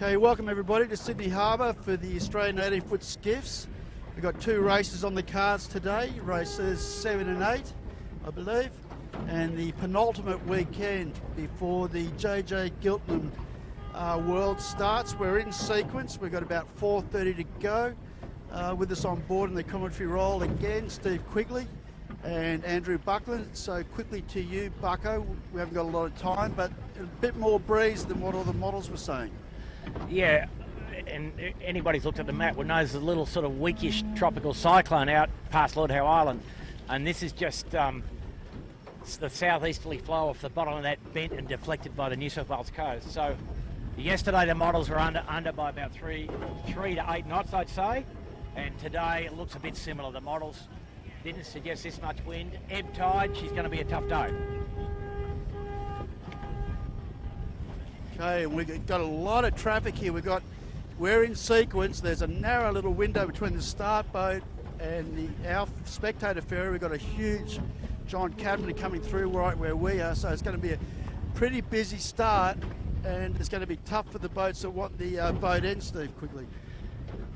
Okay, welcome everybody to Sydney Harbour for the Australian 80-foot skiffs. We've got two races on the cards today, races 7 and 8, I believe, and the penultimate weekend before the JJ Giltman World starts. We're in sequence. We've got about 4:30 to go. With us on board in the commentary role again, Steve Quigley and Andrew Buckland. So quickly to you, Bucko. We haven't got a lot of time, but a bit more breeze than what all the models were saying. Yeah, and anybody's looked at the map would know there's a little sort of weakish tropical cyclone out past Lord Howe Island, and this is just the southeasterly flow off the bottom of that bent and deflected by the New South Wales coast. So yesterday the models were under by about 3 to 8 knots, I'd say, and today it looks a bit similar. The models didn't suggest this much wind. Ebb tide, she's going to be a tough day. Okay, and we've got a lot of traffic here. We're in sequence. There's a narrow little window between the start boat and our spectator ferry. We've got a huge John Cadman coming through right where we are, so it's going to be a pretty busy start, and it's going to be tough for the boats at what the boat ends, Steve, quickly.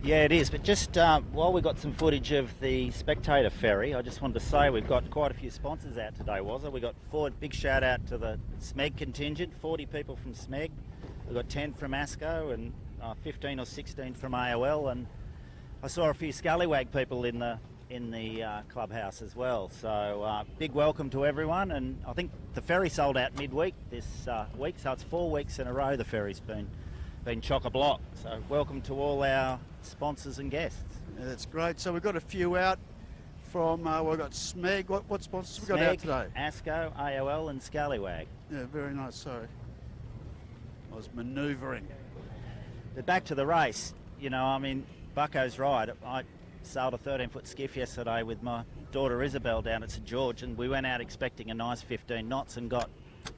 Yeah, it is, but just while we got some footage of the spectator ferry, I just wanted to say we've got quite a few sponsors out today, we got 4, big shout out to the SMEG contingent, 40 people from SMEG, we've got 10 from ASCO and 15 or 16 from AOL, and I saw a few Scallywag people in the clubhouse as well, so big welcome to everyone. And I think the ferry sold out midweek this week, so it's 4 weeks in a row the ferry's been chock-a-block. So welcome to all our sponsors and guests. Yeah, that's great. So we've got a few out from, we've got SMEG. What sponsors have we got out today? ASCO, AOL and Scallywag. Yeah, very nice, sorry. I was manoeuvring. But back to the race, you know, I mean, Bucko's right. I sailed a 13-foot skiff yesterday with my daughter Isabel down at St George, and we went out expecting a nice 15 knots and got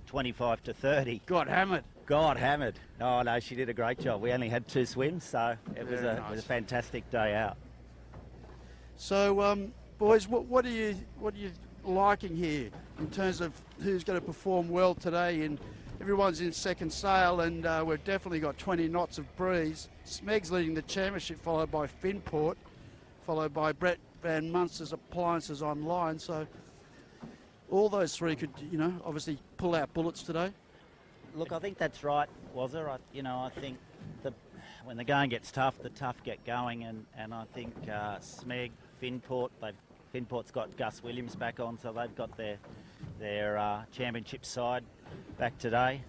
25 to 30. Got hammered. God hammered. Oh no, she did a great job. We only had 2 swims, so it was a fantastic day out. So, boys, what are you liking here in terms of who's going to perform well today? And everyone's in second sail, and we've definitely got 20 knots of breeze. Smeg's leading the championship, followed by Finport, followed by Brett Van Munster's Appliances Online. So all those three could, obviously pull out bullets today. Look, I think that's right, Wazza. I think when the going gets tough, the tough get going, and I think Smeg, Finport's got Gus Williams back on, so they've got their championship side back today.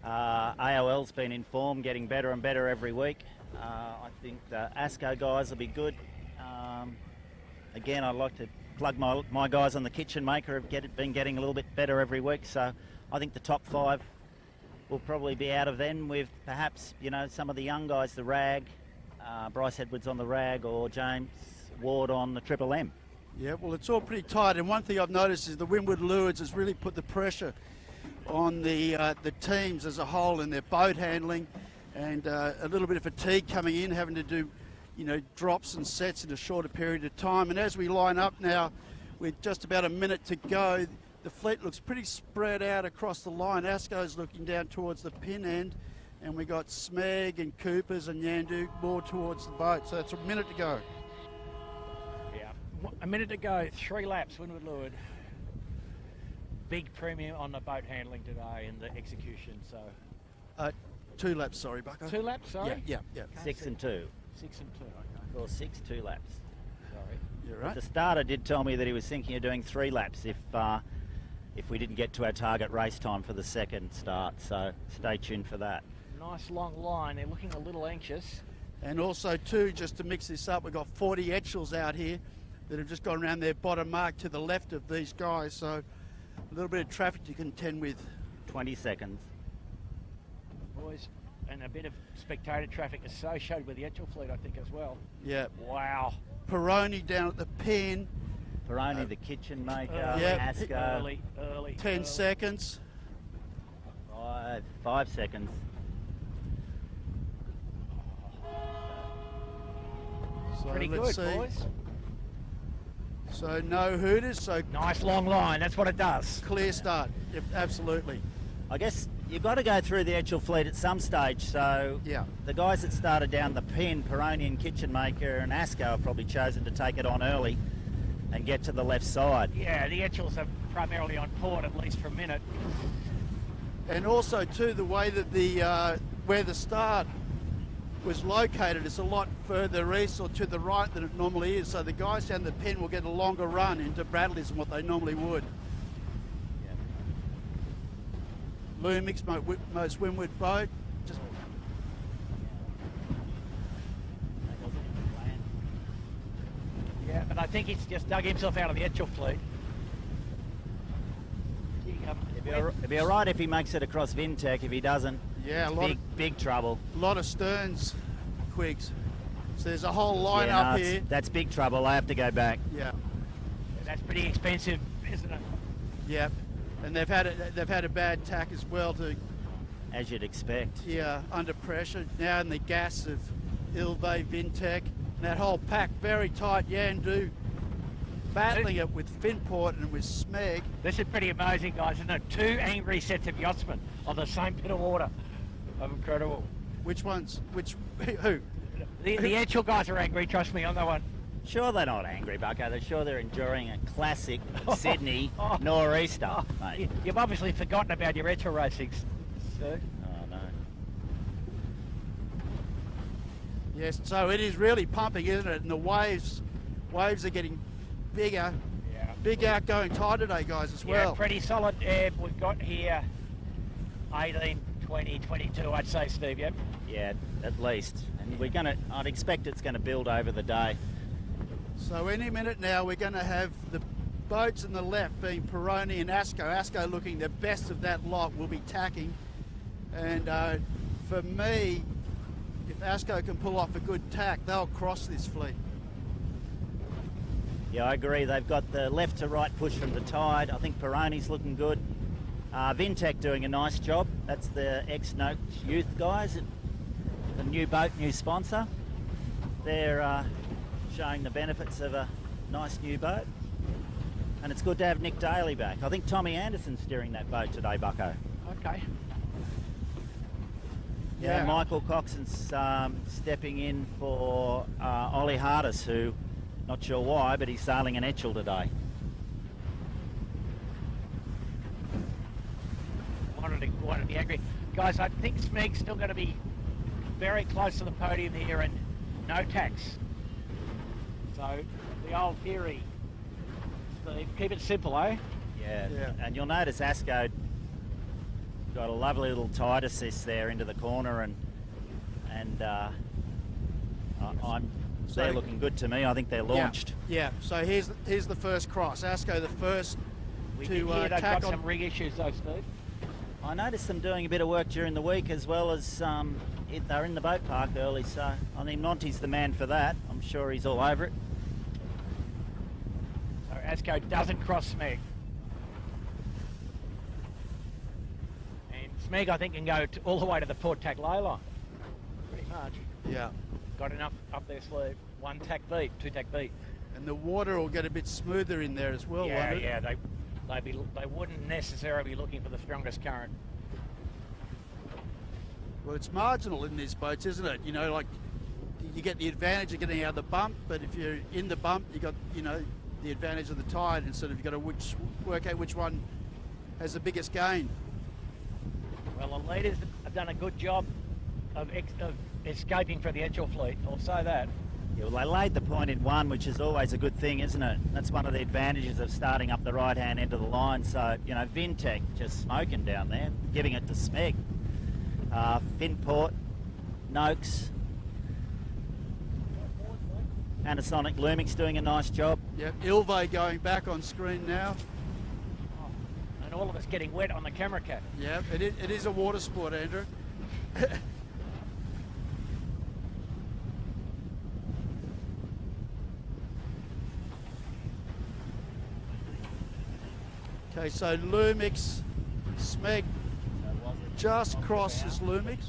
AOL's been in form, getting better and better every week. I think the ASCO guys will be good. Again, I'd like to plug my guys on the Kitchen Maker have been getting a little bit better every week, so I think the top 5 will probably be out of them, with perhaps, some of the young guys, the Rag, Bryce Edwards on the Rag, or James Ward on the Triple M. Yeah, well, it's all pretty tight, and one thing I've noticed is the Windward Lures has really put the pressure on the teams as a whole in their boat handling, and a little bit of fatigue coming in, having to do, drops and sets in a shorter period of time. And as we line up now, with just about a minute to go, the fleet looks pretty spread out across the line. ASCO's looking down towards the pin end, and we got Smeg and Coopers and Yandu more towards the boat. So it's a minute to go. Yeah, a minute to go. 3 laps, Windward Leeward. Big premium on the boat handling today and the execution. So 2 laps, sorry, Bucko. 2 laps, sorry. Yeah. 6 and 2. 6 and 2. Okay. Or 6, 2 laps. Sorry. You're right. The starter did tell me that he was thinking of doing 3 laps if we didn't get to our target race time for the second start, so stay tuned for that. Nice long line. They're looking a little anxious. And also, too, just to mix this up, we've got 40 Etchells out here that have just gone around their bottom mark to the left of these guys, so a little bit of traffic to contend with. 20 seconds. Boys, and a bit of spectator traffic associated with the Etchell fleet, I think, as well. Yeah. Wow. Peroni down at the pin. Peroni, the Kitchen Maker, yeah. ASCO. Early. 10 seconds. 5 seconds. So Pretty let's good, see. boys. So no hooters, so Nice long line, that's what it does. clear start. Yep, absolutely. I guess, you've got to go through the Etchell fleet at some stage. So Yeah. the guys that started down the pin, Peroni and Kitchen Maker and Asco, have probably chosen to take it on early and get to the left side. Yeah, the Etchells are primarily on port, at least for a minute. And also too, the way that the where the start was located is a lot further east or to the right than it normally is. So the guys down the pen will get a longer run into Bradley's than what they normally would. Lumix, most windward boat. Just Yeah, but I think he's just dug himself out of the Etchell fleet. It'd be all right if he makes it across Vintech. If he doesn't, yeah, it's big trouble. a lot of sterns, Quigs. So there's a whole line Yeah, up no, here. that's big trouble. I have to go back. Yeah, That's pretty expensive, isn't it? yeah. And they've had a bad tack as well to As you'd expect. under pressure now in the gas of Ilve, Vintech, and that whole pack very tight. Yandu battling it with Finport and with Smeg. This is pretty amazing, guys, isn't it? 2 angry sets of yachtsmen on the same bit of water. Incredible. Which ones? Which who? The Etchell guys are angry, trust me, I'm the one. Sure, they're not angry, Bucko. They're sure they're enjoying a classic Sydney nor'easter, mate. You've obviously forgotten about your Etchell racings. So. Oh, no. Yes, so it is really pumping, isn't it? And the waves are getting bigger. Yeah. Big outgoing tide today, guys, as Yeah, well. pretty solid ebb. We've got here 18, 20, 22, I'd say, Steve, yep. Yeah, at least. And I'd expect it's going to build over the day. So any minute now we're going to have the boats on the left being Peroni and Asco. Asco looking the best of that lot will be tacking. And for me, if Asco can pull off a good tack, they'll cross this fleet. Yeah, I agree. They've got the left to right push from the tide. I think Peroni's looking good. Vintech doing a nice job. That's the ex-Noakes youth guys. The new boat, new sponsor. They're showing the benefits of a nice new boat. And it's good to have Nick Daly back. I think Tommy Anderson's steering that boat today, Bucko. Okay. Yeah, Michael Coxon's stepping in for Ollie Hardis, who, not sure why, but he's sailing an Etchell today. Wanted to be angry. Guys, I think Smeg's still going to be very close to the podium here and no tax. So, the old theory, Steve, keep it simple, eh? Yeah. And you'll notice Asco got a lovely little tide assist there into the corner, they're looking good to me. I think they're launched. Yeah. So here's the first cross. Asco the first We to did hear they've tack got on. some rig issues though, Steve. I noticed them doing a bit of work during the week, as well as they're in the boat park early, so I think Monty's the man for that. I'm sure he's all over it. So Asco doesn't cross Smeg. And Smeg, I think, can go all the way to the port tack ley line. Pretty much. Yeah. Got enough up their sleeve. 1 tack beat, 2 tack beat. And the water will get a bit smoother in there as well, Yeah, won't it? yeah. They wouldn't necessarily be looking for the strongest current. Well, it's marginal in these boats, isn't it? You know, like you get the advantage of getting out of the bump, but if you're in the bump, you got, the advantage of the tide, and sort of you got to work out which one has the biggest gain. Well, the leaders have done a good job of escaping for the Etchell fleet. I'll say that. Yeah, well, they laid the point in 1, which is always a good thing, isn't it? That's one of the advantages of starting up the right-hand end of the line. So, Vintech just smoking down there, giving it to Smeg. Finport, Noakes, Panasonic Lumix doing a nice job. Yep, Ilve going back on screen now. And all of us getting wet on the camera cat. Yep, it is a water sport, Andrew. Okay, so Lumix, Smeg just crosses Lumix.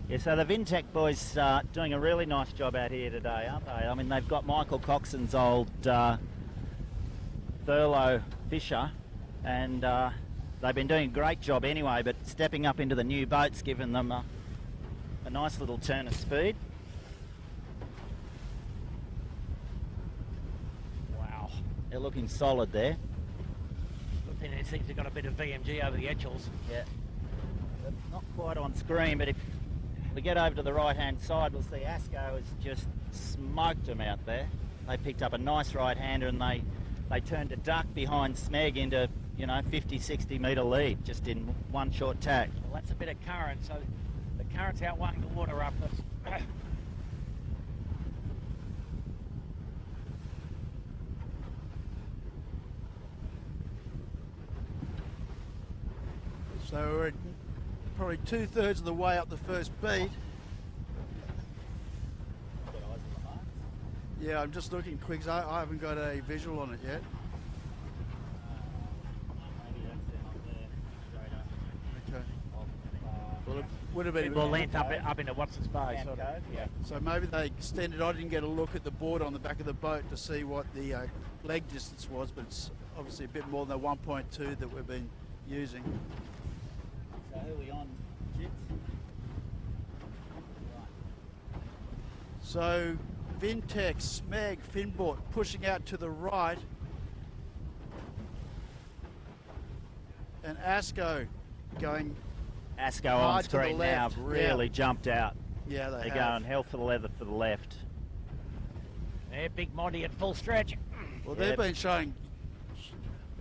Yeah, so the Vintech boys doing a really nice job out here today, aren't they? I mean, they've got Michael Coxon's old Thurlow Fisher, and they've been doing a great job anyway, but stepping up into the new boat's given them a nice little turn of speed. Wow. They're looking solid there. Good thing these things have got a bit of VMG over the edgels. Yeah. Not quite on screen, but if we get over to the right-hand side, we'll see Asco has just smoked them out there. They picked up a nice right-hander and they turned a duck behind Smeg into, 50, 60 metre lead just in one short tack. Well, that's a bit of current, so the current's outweighing the water roughness. So we're probably 2/3 of the way up the first beat. Yeah, I'm just looking quick. I haven't got a visual on it yet. Okay. Well, it would have been. More length up into what's its bay, sort of. Yeah. So maybe they extended. I didn't get a look at the board on the back of the boat to see what the leg distance was, but it's obviously a bit more than the 1.2 that we've been using. So who are we on, Jits? So Vintech, Smeg, Finbort pushing out to the right, and Asco going. Asco on hard to the screen now, left. really jumped out. Yeah, They're they going hell for the leather for the left. Yeah, Big Monty at full stretch. Well, they've Yep. been showing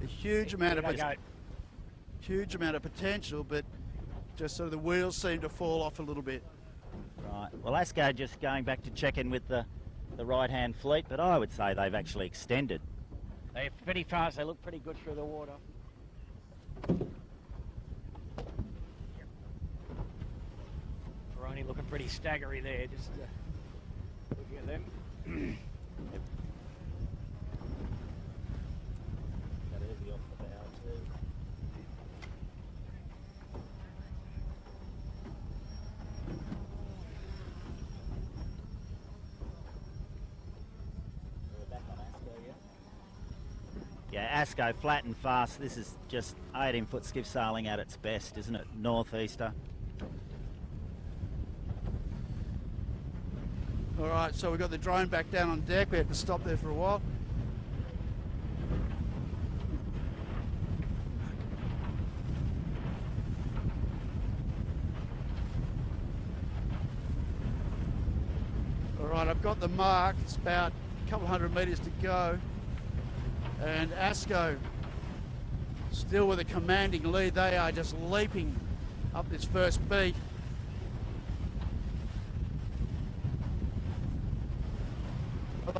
a huge amount of Go. potential, but just sort of the wheels seem to fall off a little bit. Right. Well, Asco just going back to check in with the right-hand fleet, but I would say they've actually extended. They're pretty fast. They look pretty good through the water. Peroni looking pretty staggery there. Just looking at them. Got easy off the bow too. We're back on Asco, yeah? Yeah, Asco flat and fast. This is just 18-foot skiff sailing at its best, isn't it? Northeaster. All right, so we've got the drone back down on deck. We had to stop there for a while. All right, I've got the mark. It's about a couple hundred metres to go. And Asco still with a commanding lead. They are just leaping up this first beat.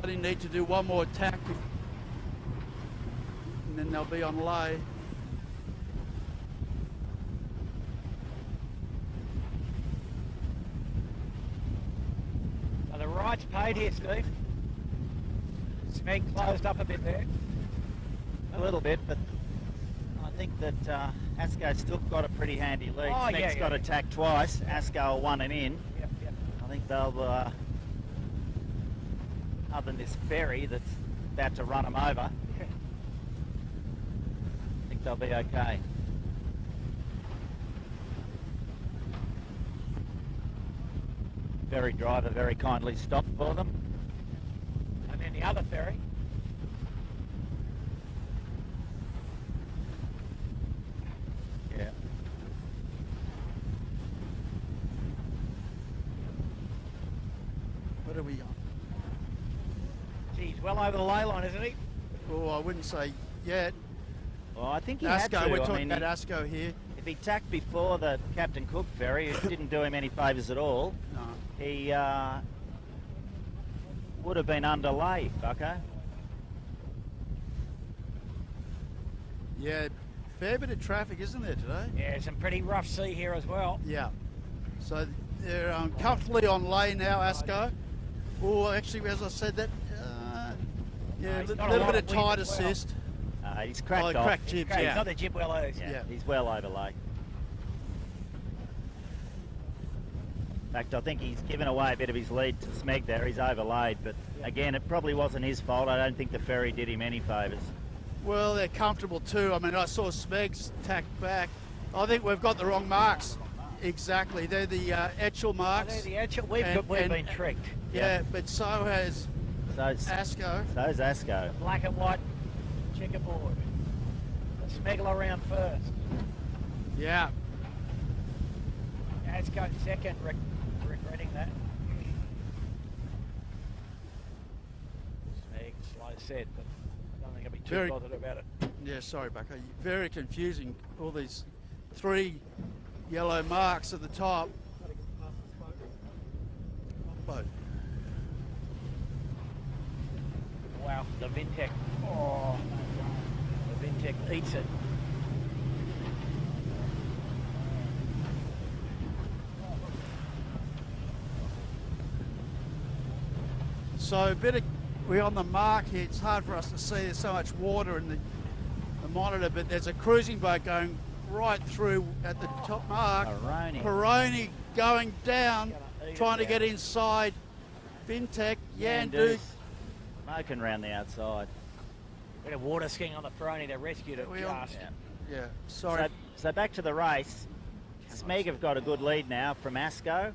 They need to do one more tack and then they'll be on lay. So the right's paid here, Steve. Smeg closed up a bit there. A little bit, but I think that Asco's still got a pretty handy lead. Oh, Smeg's got a tack twice. Asco one and in. Yep. I think they'll, other than this ferry that's about to run them over, I think they'll be okay. Ferry driver very kindly stopped for them. And then the other ferry. Yeah. What are we on? Geez, well over the ley line, isn't he? Oh, I wouldn't say yet. Well, I think he had to. Asco, we're I talking mean, about Asco here. if he tacked before the Captain Cook ferry, it didn't do him any favours at all. No. He would have been under lay, bucko. Yeah, fair bit of traffic, isn't there today? Yeah, some pretty rough sea here as well. Yeah. So they're comfortably on lay now, Asco. Oh, actually, as I said, that yeah, a he's got a little lot bit of of wind tide as well. assist. He's cracked off. Cracked jibs, Okay, yeah. he's got the jib well loose. Yeah, Yeah. he's well over lay. In fact, I think he's given away a bit of his lead to Smeg there. He's overlaid, but again, it probably wasn't his fault. I don't think the ferry did him any favours. Well, they're comfortable too. I mean, I saw Smeg's tack back. I think we've got the wrong marks. Exactly. They're the Etchell marks. They're the Etchell. We've been tricked. Yeah, but so has So's Asco. Asco. Black and white checkerboard. The Smeggler around first. Yeah. Asco second, regretting that. Smeg, slow set, but I don't think I'll be too Very- bothered about it. Yeah, sorry, Bucko. Very confusing. All these 3 yellow marks at the top. Boat. Wow, the Vintec. Oh, the Vintec eats it. So we're on the mark here. It's hard for us to see. There's so much water in the monitor, but there's a cruising boat going right through at the top mark. Peroni going down, trying to get inside. Vintec, Yandu. Smoking around the outside. Bit of water skiing on the Peroni. They rescued it just. Yeah, sorry. So back to the race. Smeg have got a good lead now from Asco,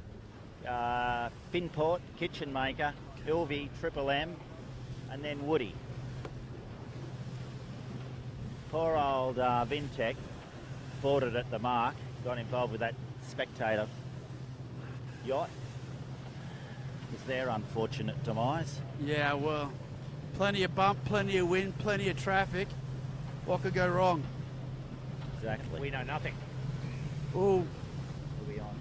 Finport, Kitchen Maker, Ilvy, Triple M, and then Woody. Poor old Vintec boarded at the mark, got involved with that spectator yacht. It was their unfortunate demise. Yeah, well, plenty of bump, plenty of wind, plenty of traffic. What could go wrong? Exactly. We know nothing. Oh, Who are we on?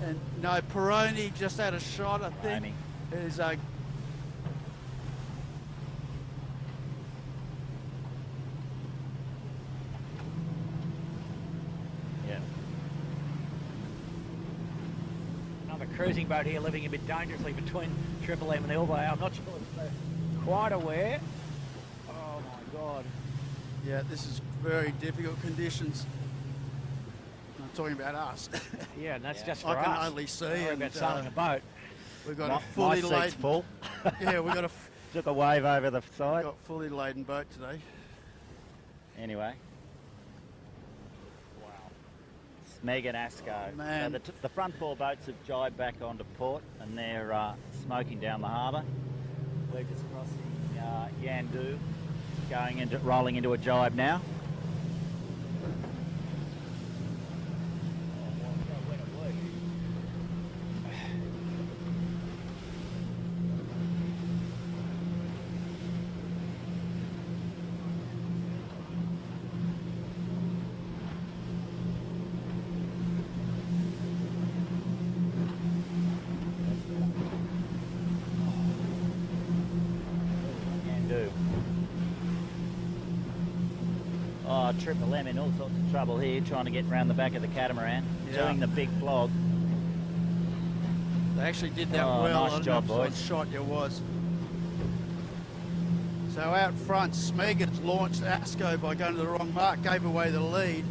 and no, Peroni just had a shot, I think. Amy. Is Yeah. Another cruising boat here living a bit dangerously between Triple M and Ilvay. I'm not sure if they're quite aware. Oh my God. yeah, this is very difficult conditions. I'm talking about us. Yeah, and that's Yeah. just for I can us. only see, Don't worry and about sailing a boat. we've got My a fully seat's laden. full. Yeah, we've got a Took a wave over the side. fully laden boat today. Anyway. Wow. Smeg and Asco. Man. So the front 4 boats have jibed back onto port and they're smoking down the harbour. We're just crossing Yandu, rolling into a jibe now. Yandu. Oh, Triple M in all sorts of trouble here, trying to get round the back of the catamaran, Yeah. doing the big flog. They actually did that Oh, well. nice I don't job, know what boys. shot it was. So out front, Smegans launched Asco by going to the wrong mark, gave away the lead.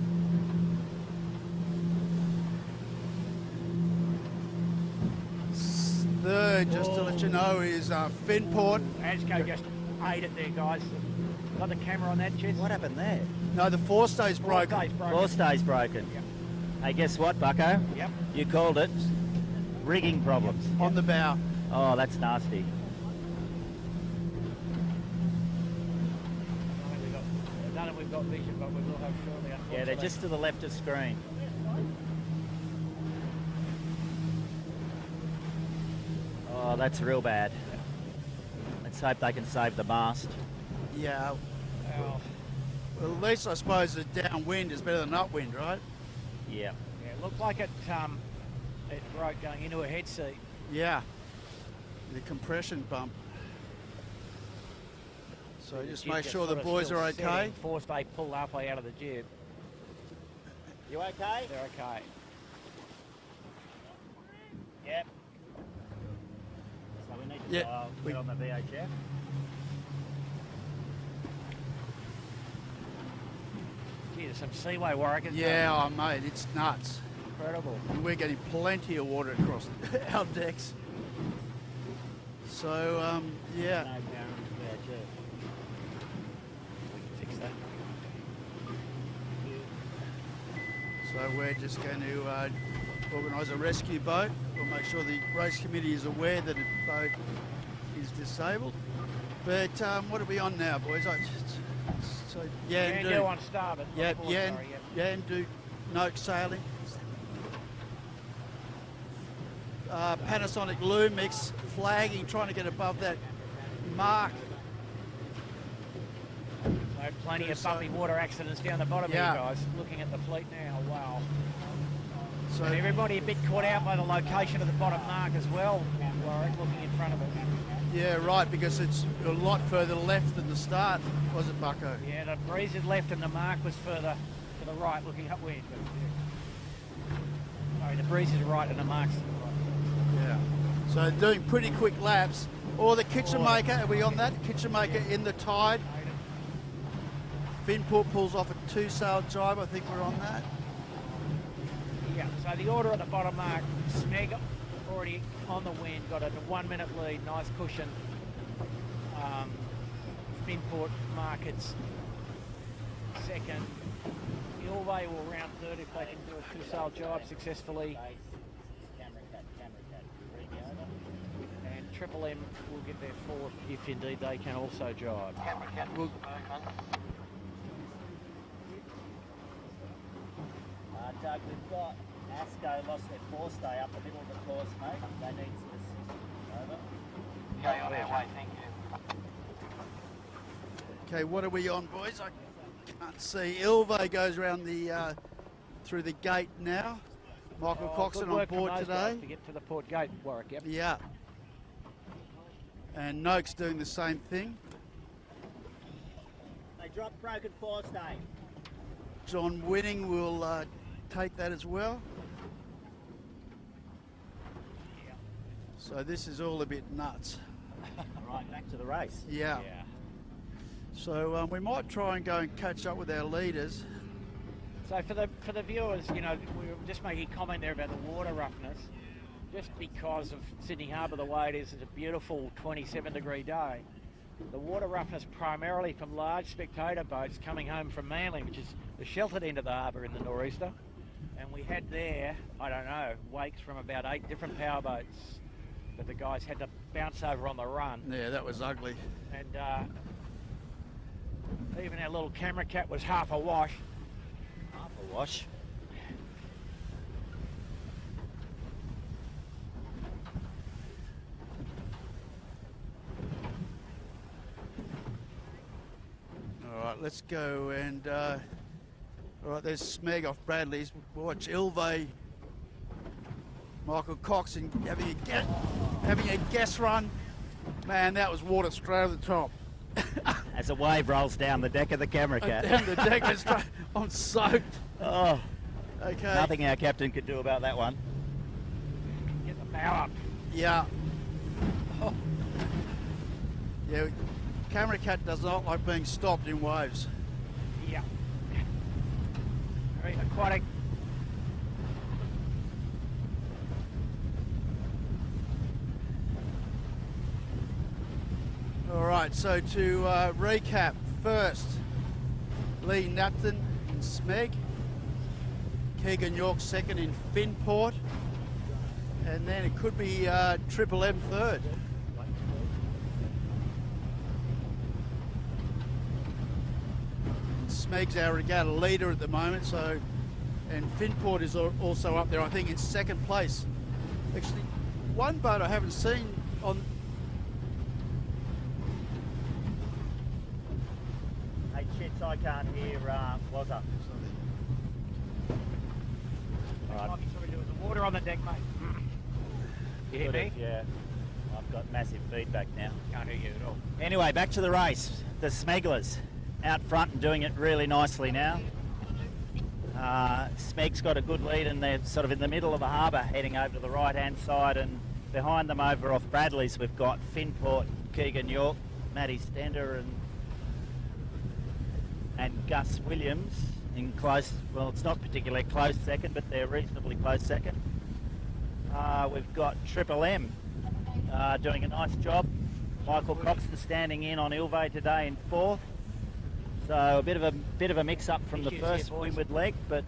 Third, just to let you know, is Finport. Asco just ate it there, guys. Got the camera on that, Chess? What happened there? No, the forestay's broken. Forestay's broken. Forestay's broken. Yep. Hey, guess what, Bucko? Yep. You called it. Rigging problems. On the bow. Oh, that's nasty. I don't know if we've got vision, but we will have shortly. Yeah, they're unfortunately. just to the left of screen. Oh, that's real bad. Let's hope they can save the mast. Yeah. Well, Well, at least I suppose the downwind is better than upwind, right? Yeah. yeah, it looked like it broke going into a head seat. Yeah. The compression bump. So just Jib make just sure the sort of boys still are sitting. okay. Forestay pulled halfway out of the jib. You okay? They're okay. Yep. So we need to Yeah, dial we- get on the VHF. Gee, the some seaway, Warwick. Isn't Yeah, oh, mate, it's nuts. it? Incredible. And we're getting plenty of water across our decks. So, yeah. No, Karen. Yeah, gee. We can fix that. So we're just going to organise a rescue boat. We'll make sure the race committee is aware that a boat is disabled. But what are we on now, boys? So Yandu on starboard. Yeah, on board, sorry, Yandu, Noak sailing. Panasonic Lumix flagging, trying to get above that mark. So plenty of bumpy water accidents down the bottom Yeah. here, guys. Looking at the fleet now, wow. So And everybody a bit caught out by the location of the bottom mark as well, Warwick, looking in front of us. yeah, right, because it's a lot further left than the start, was it, Bucko? Yeah, the breeze had left and the mark was further to the right, looking upwind. Sorry, the breeze is right and the mark's to the right. Yeah. So doing pretty quick laps. Or the kitchen maker, are we on that? Kitchen maker in the tide. Finport pulls off a 2-sail jibe, I think we're on that. Yeah, so the order at the bottom mark, Smeg already on the wind, got a 1 minute lead, nice cushion. Finport markets second. Ilvay will round third if they can do a 2-sail jibe successfully. And Triple M will get their fourth if indeed they can also jibe. We'll, Doug, we've got Asco lost their forestay up the middle of the course, mate. They need some assistance. Over. Yeah, you're that way, thank you. okay, what are we on, boys? I can't see. Ilvay goes around the through the gate now. Michael Coxon Good on work from board those today. guys to get to the port gate, Warwick, yep. Yeah. And Noak's doing the same thing. They dropped broken forestay. John Winning will take that as well. So this is all a bit nuts. Right, back to the race. Yeah. So we might try and go and catch up with our leaders. So for the viewers, you know, we were just making a comment there about the water roughness. Just because of Sydney Harbour the way it is, it's a beautiful 27-degree day. The water roughness primarily from large spectator boats coming home from Manly, which is the sheltered end of the harbour in the nor'easter. And we had there, I don't know, wakes from about 8 different power boats that the guys had to bounce over on the run. Yeah, that was ugly. And even our little camera cat was half awash. Half a wash. All right, let's go and all right, there's Smeg off Bradley's. Watch Ilvay, Michael Coxon having a guess run. Man, that was water straight over the top. As a wave rolls down the deck of the camera cat. Down the deck, went straight. I'm soaked. Oh, Okay. nothing our captain could do about that one. Get the bow up. Yeah. Oh. Yeah. Camera cat does not like being stopped in waves. Yeah. Very aquatic. All right, so to recap, first, Lee Napton in Smeg, Keegan York second in Finport, and then it could be Triple M third. Smeg's our regatta leader at the moment, so, and Finport is also up there, I think, in second place. Actually, one boat I haven't seen on. Hey, Chits, I can't hear Wazza. All Might be something to do with the water on the deck, mate. You hear me? Yeah. I've got massive feedback now. Can't hear you at all. Anyway, back to the race. The Smeglers out front and doing it really nicely now. Smeg's got a good lead and they're sort of in the middle of the harbour heading over to the right hand side, and behind them over off Bradley's we've got Finport, Keegan York, Matty Stender and Gus Williams, in close, well, it's not particularly close second, but they're reasonably close second. We've got Triple M doing a nice job. Michael Coxon standing in on Ilve today in fourth. So a bit of a mix-up from the first windward leg, but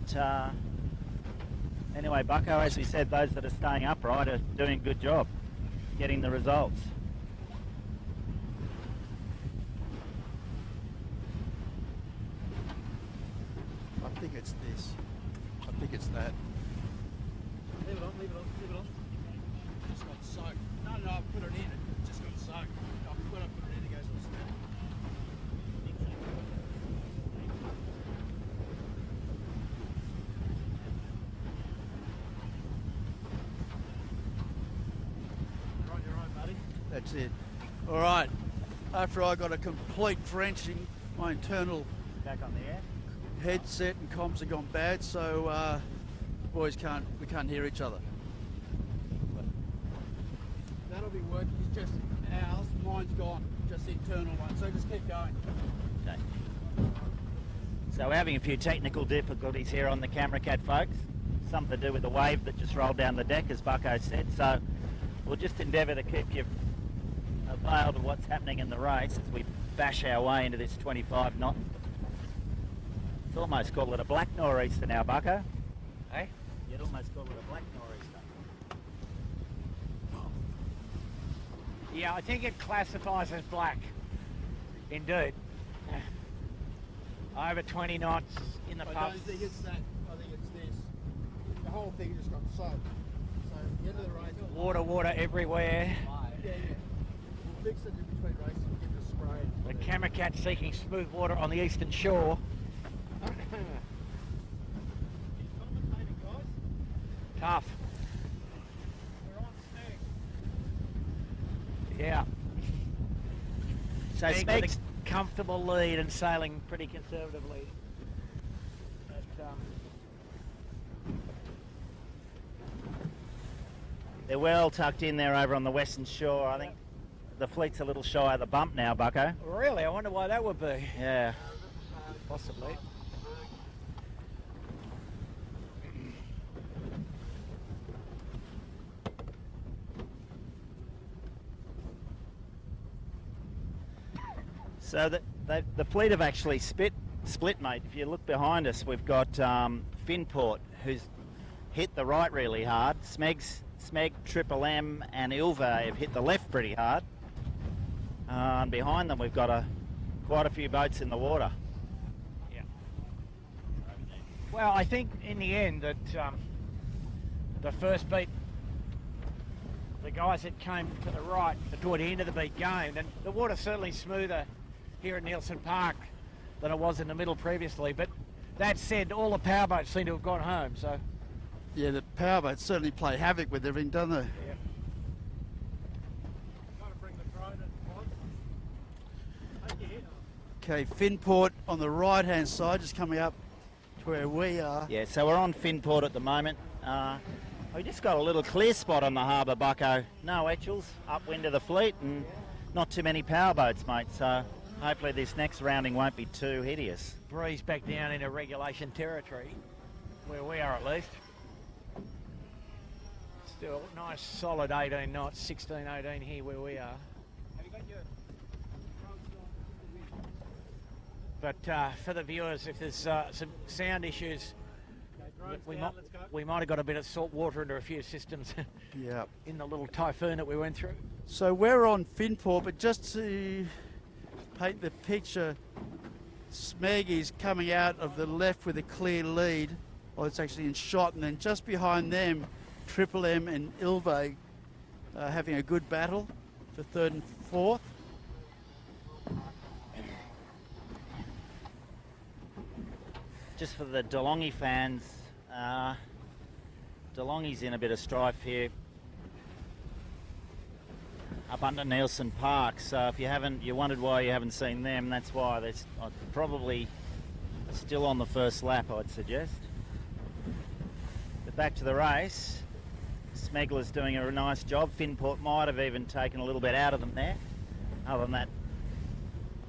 anyway, Bucko, as we said, those that are staying upright are doing a good job getting the results. I think it's this. I think it's that. Leave it on, leave it on, leave it on. It's got soaked. No, I put it in. It just got soaked. When I put it in, it goes all snap. You're on your own, buddy. That's it. All right. After I got a complete drenching, my internal Back on the air. headset and comms have gone bad, so boys we can't hear each other. But that'll be working. It's just ours. Mine's gone. Just the internal one. So just keep going. Okay. So we're having a few technical difficulties here on the camera cat, folks. Something to do with the wave that just rolled down the deck, as Bucko said. So we'll just endeavour to keep you availed of what's happening in the race as we bash our way into this 25 knot. It's almost call it a black nor'easter now, Bucko. Hey? You'd almost call it a black nor'easter. Yeah, I think it classifies as black. Indeed. Over 20 knots in the I pub. don't think it's that. I think it's this. The whole thing just got soaked. So at the end of the race, Water everywhere. yeah. We'll fix it in between races and give it a spray. The camera cat seeking smooth water on the eastern shore. Tough. We're on snag. Yeah. So Meg with Smeg's, a comfortable lead and sailing pretty conservatively. But, they're well tucked in there over on the western shore. I think the fleet's a little shy of the bump now, Bucko. really, I wonder why that would be. Yeah. Possibly. So the fleet have actually split, mate. If you look behind us, we've got Finport, who's hit the right really hard. Smeg, Triple M and Ilve have hit the left pretty hard. And behind them we've got quite a few boats in the water. Yeah. Well, I think in the end that the first beat, the guys that came to the right toward the end of the beat gained, and the water's certainly smoother here at Nielsen Park than it was in the middle previously. But that said, all the powerboats seem to have gone home. So Yeah, the powerboats certainly play havoc with everything, don't they? yeah. Got to bring the drone in, boys. Take your head off. Okay, Finport on the right-hand side, just coming up to where we are. Yeah, so we're on Finport at the moment. We just got a little clear spot on the harbour, Bucko. No etchels, upwind of the fleet, and not too many powerboats, mate. So hopefully this next rounding won't be too hideous. Breeze back down into regulation territory, where we are at least. Still nice solid 18 knots, 16, 18 here where we are. Have you got your drones on? But for the viewers, if there's some sound issues, Okay, drones we down, might, let's go. we might have got a bit of salt water into a few systems Yeah. in the little typhoon that we went through. So we're on Finport, but just to paint the picture, Smeg is coming out of the left with a clear lead. Well, it's actually in shot, and then just behind them, Triple M and Ilve having a good battle for third and fourth. Just for the DeLonghi fans, DeLonghi's in a bit of strife here up under Nielsen Park. So if you wondered why you haven't seen them, that's why. They're probably still on the first lap, I'd suggest. But back to the race. Smegler's doing a nice job. Finport might have even taken a little bit out of them there. Other than that,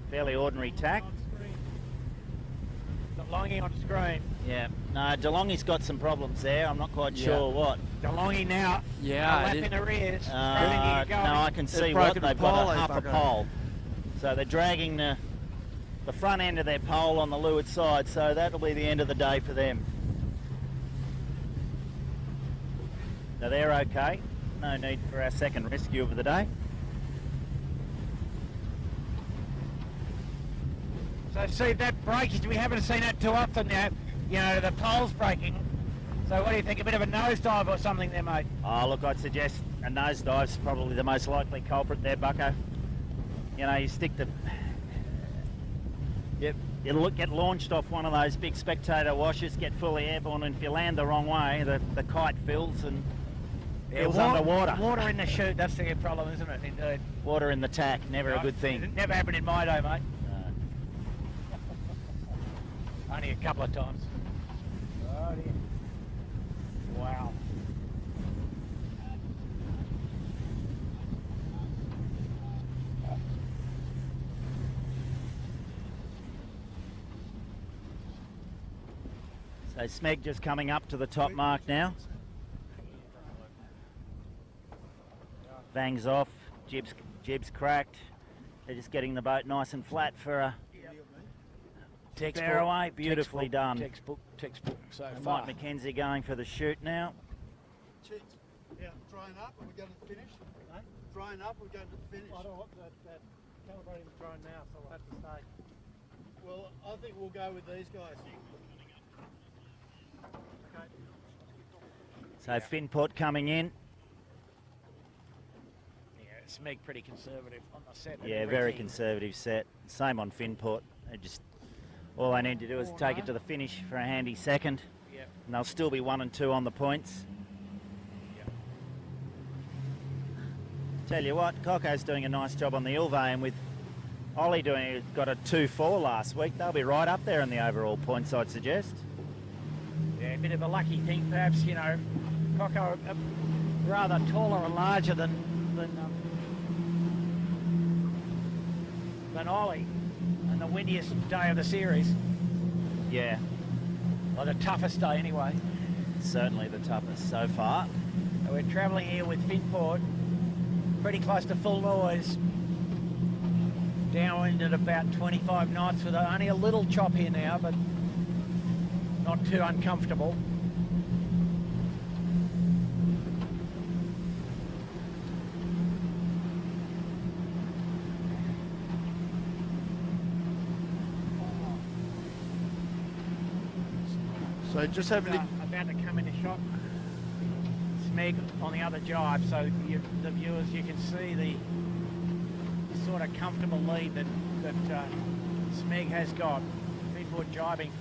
fairly ordinary tack. On screen. The Longy on screen. Yeah. No, DeLonghi's got some problems there. I'm not quite sure what. DeLonghi now. Yeah, a lap it in the rears. No, I can see what. broken They've the got pole, a half a bugger. pole. So they're dragging the front end of their pole on the leeward side, so that'll be the end of the day for them. Now they're okay. No need for our second rescue of the day. So see that breakage, we haven't seen that too often now. You know, the pole's breaking. So what do you think, a bit of a nosedive or something there, mate? Oh, look, I'd suggest a nosedive's probably the most likely culprit there, bucko. You know, you stick the... Yep, it'll get launched off one of those big spectator washers, get fully airborne, and if you land the wrong way, the kite fills and fills underwater. Water in the chute, that's the problem, isn't it? Indeed. Water in the tack, never a Right. good thing. It never happened in my day, mate. Only a couple of times. Oh dear. Wow. So Smeg just coming up to the top mark now. Bangs off, jib's cracked. They're just getting the boat nice and flat for a fairway. Beautifully done. Textbook so And far. Mike McKenzie going for the shoot now. Cheats. Yeah, drying up and we're going to the finish. Drying up, we're going to the finish. I don't want that calibrating the drone now, so we'll have to stay. Well, I think we'll go with these guys. Okay. So Finport coming in. Yeah, Smeg pretty conservative on the set. Yeah, very conservative set. Same on Finport. They just all they need to do is take it to the finish for a handy second. Yeah. And they'll still be 1 and 2 on the points. Yeah. Tell you what, Coco's doing a nice job on the Ilve, and with Ollie got a 2-4 last week, they'll be right up there in the overall points, I'd suggest. Yeah, a bit of a lucky thing, perhaps. You know, Coco rather taller and larger than Ollie, and the windiest day of the series. Yeah, Or the toughest day, anyway. certainly the toughest so far. So we're travelling here with Finport, pretty close to full noise. Downwind at about 25 knots with only a little chop here now, but not too uncomfortable. So just having to... About to come into shot. Smeg on the other jibe, so the viewers, you can see the sort of comfortable lead that Smeg has got. Finport jibing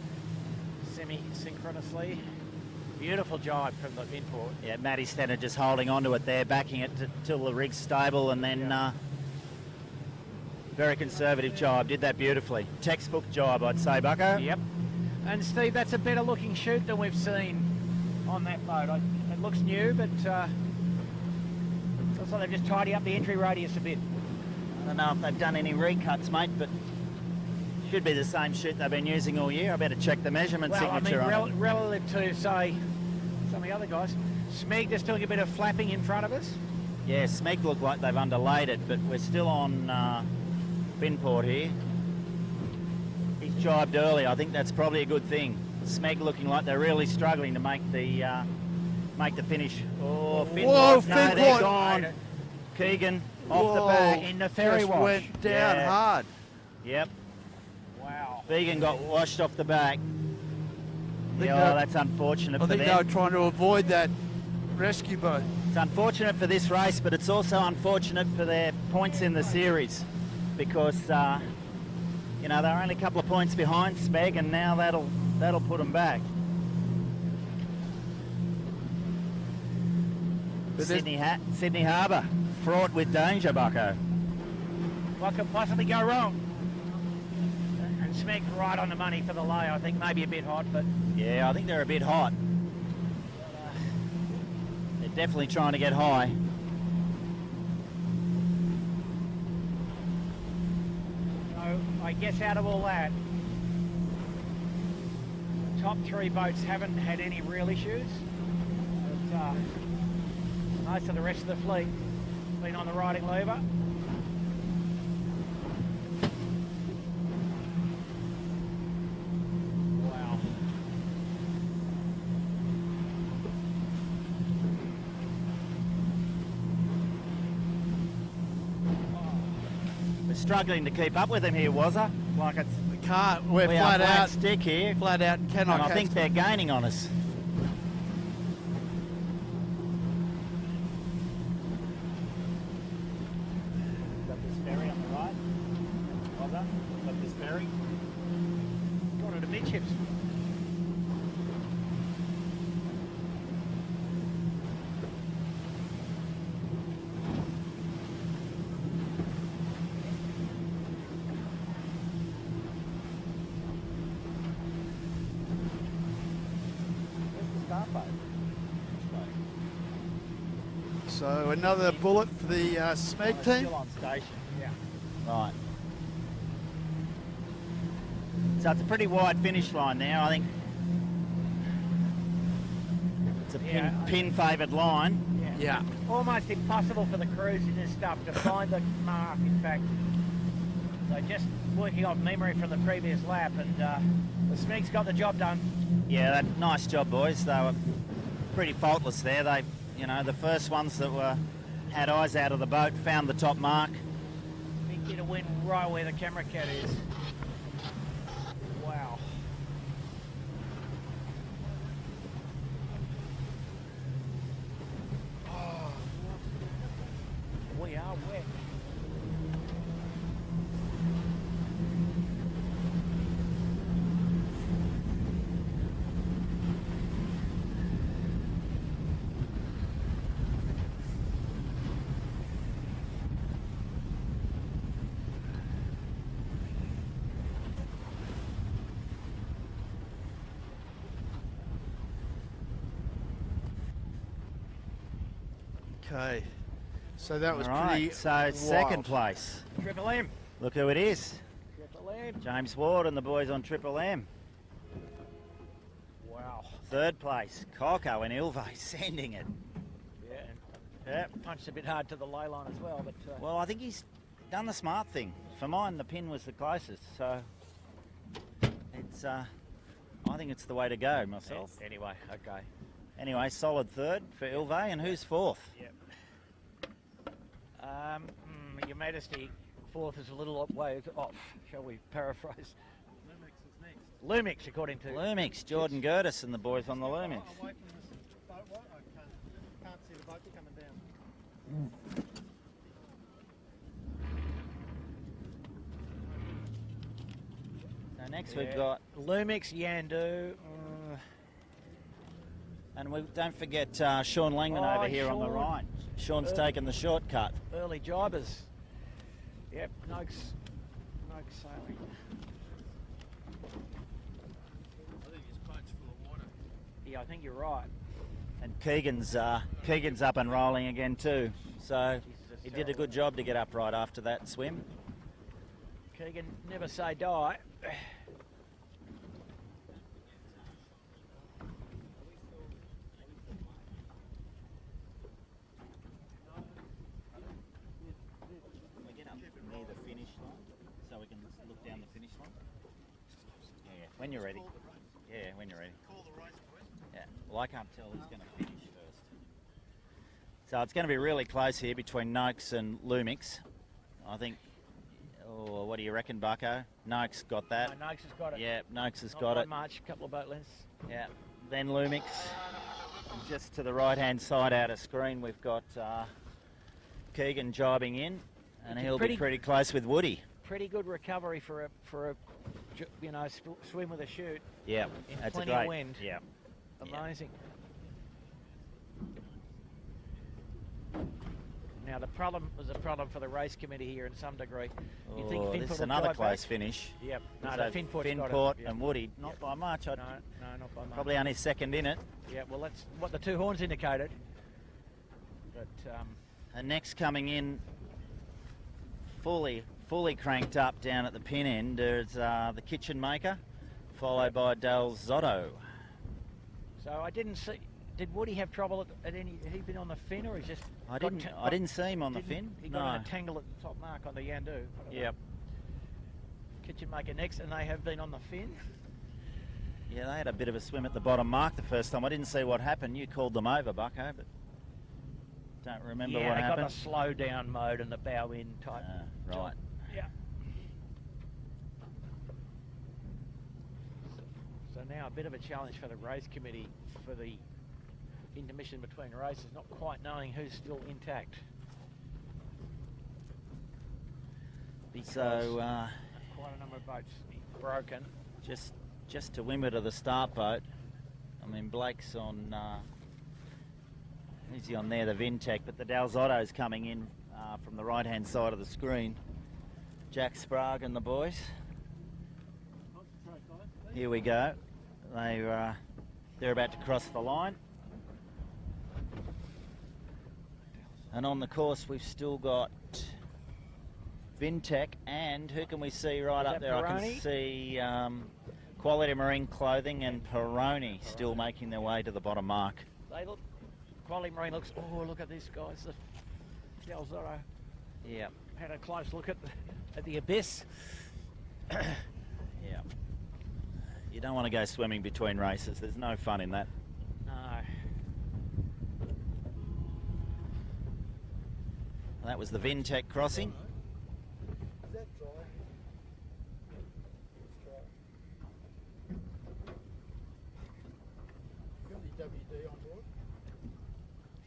semi-synchronously. Beautiful jibe from the Finport. Yeah, Matty Stenner just holding onto it there, backing it till the rig's stable, and then very conservative jibe. Did that beautifully. Textbook jibe, I'd say, Bucko. Yep. And Steve, that's a better looking chute than we've seen on that boat. It looks new, but it looks like they've just tidied up the entry radius a bit. I don't know if they've done any recuts, mate, but should be the same chute they've been using all year. I better check the measurement Well, I signature mean, on it. relative to, say, some of the other guys. Smeg just doing a bit of flapping in front of us. Yeah, Smeg look like they've underlaid it, but we're still on Finport here. He's jibed early. I think that's probably a good thing. Smeg looking like they're really struggling to make the finish. Oh, Finport, Whoa, no, they're Finport. gone. Keegan off the Whoa, back. in the ferry just wash. went down Yeah. hard. Yep, Wow. Keegan got washed off the back. think Yeah, that- that's unfortunate I for think they them. were trying to avoid that rescue boat. It's unfortunate for this race, but it's also unfortunate for their points in the series because, you know, they're only a couple of points behind Smeg, and now that'll put them back. But there's- Sydney Harbour, fraught with danger, Bucko. What could possibly go wrong? And Smeg right on the money for the lay. I think maybe a bit hot, but Yeah, I think they're a bit hot. They're definitely trying to get high. so I guess out of all that, top 3 boats haven't had any real issues. But, most of the rest of the fleet been on the riding lever. Wow. We're struggling to keep up with them here, Wazza. Like it's We can't. We're we flat are flat out. stick here, Flat out and cannot and I catch think them. they're gaining on us. Got this ferry on the right. Wazza, got this ferry. Going to the midships. So another bullet for the SMEG team. Still on station. Yeah. Right. So it's a pretty wide finish line now. I think it's a Yeah, pin favoured line. Yeah. Almost impossible for the crews in this stuff to find the mark, in fact. So just working off memory from the previous lap, and the SMEG's got the job done. Yeah, nice job, boys. They were pretty faultless there. They, you know, the first ones that had eyes out of the boat found the top mark. Big bit of wind right where the camera cat is. Wow. Oh, we are wet. Okay. So that was All right, pretty. so second wild. place. Triple M. Look who it is. Triple M. James Ward and the boys on Triple M. Wow. Third place, Coco and Ilve sending it. Yeah, and Yep. punched a bit hard to the ley line as well, but Well, I think he's done the smart thing. For mine, the pin was the closest, so it's. I think it's the way to go myself. anyway, okay. Anyway, solid third for Ilve, and who's fourth? Yep. Your Majesty, fourth is a little way off. Shall we paraphrase? Lumix is next. Lumix, according to... Lumix, Jordan Gertis and the boys on the Lumix. Away from this boat, I can't see the boat coming down. So next we've got, Lumix, Yandu. and we don't forget Sean Langman Oh, over here on the Sean. right. Sean's taken the shortcut. Early jibers. Yep, Noakes sailing. I think his boat's full of water. Yeah, I think you're right. And Keegan's up and rolling again too. So Jesus, he did a good job to get up right after that swim. Keegan, never say die. We get up near the finish line, so we can look down the finish line. Yeah, when you're ready. Yeah, when you're ready. Call the race, boys. Yeah, well, I can't tell who's going to finish first. So it's going to be really close here between Noakes and Lumix. I think, oh, what do you reckon, Bucko? Noakes got that. No, Noakes has got it. Yeah, Noakes has Not got by it. much, a couple of boat lengths. Yeah, then Lumix. Just to the right-hand side out of screen, we've got Keegan jibing in, and he'll be pretty close with Woody. Pretty good recovery for a you know, swim with a chute. Yeah, In that's plenty a of great. wind. Yeah. Amazing. Now the problem was a problem for the race committee here in some degree. You think Oh, Finport this is will another drive close back? finish. Yep. No, So the Finport's got Finport it. Yep. and Woody, not Yep. by much. No, not by much. Probably only second in it. Yeah, well, that's what the two horns indicated. But And next coming in, fully cranked up down at the pin end, there's the kitchen maker followed by Del Zotto. So I didn't see. Did Woody have trouble at any? Had he been on the fin, or he just? I didn't see him on the fin. He got in a tangle at the top mark on the Yandu. Yep. Kitchen Maker next, and they have been on the fin. Yeah, they had a bit of a swim at the bottom mark the first time. I didn't see what happened. You called them over, Bucko, but don't remember what happened. Yeah, they got the slow down mode and the bow in type. Right. Yeah. So now a bit of a challenge for the race committee for the intermission between races, not quite knowing who's still intact. Because quite a number of boats broken. Just to windward of the start boat. I mean, Blake's on. Who's he on there? The Vintech, but the Del Zotto's coming in from the right-hand side of the screen. Jack Sprague and the boys. Here we go. They're about to cross the line. And on the course, we've still got Vintech, and who can we see right up there? Peroni? I can see Quality Marine Clothing and Peroni still making their way to the bottom mark. They look. Quality Marine looks. Oh, look at this, guys. The Del Zotto. Yeah. Had a close look at the abyss. Yeah. You don't want to go swimming between races. There's no fun in that. No. That was the Vintech crossing. Is that dry? It's dry. You got any WD on board?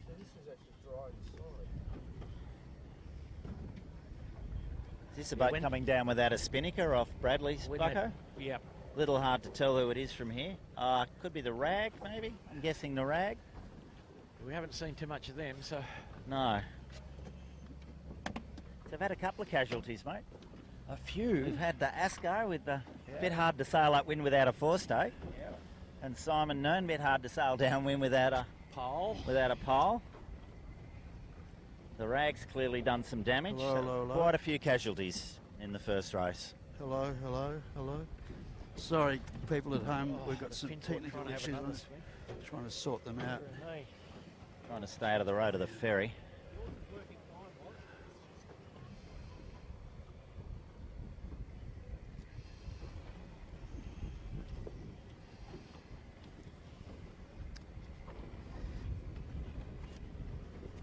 So this is actually dry inside. Is this a boat coming down without a spinnaker off Bradley's, Bucko? Yeah. Little hard to tell who it is from here. Could be the Rag, maybe? I'm guessing the Rag. We haven't seen too much of them, so. No. So they've had a couple of casualties, mate. A few. We've had the Asco with the bit hard to sail upwind without a forestay. Yeah. And Simon Nern, bit hard to sail downwind without a pole. The Rag's clearly done some damage. Hello. Quite a few casualties in the first race. Hello. Sorry, people at home, we've got the some Finport technical trying to have issues. another swing. Trying to sort them out. Trying to stay out of the road of the ferry.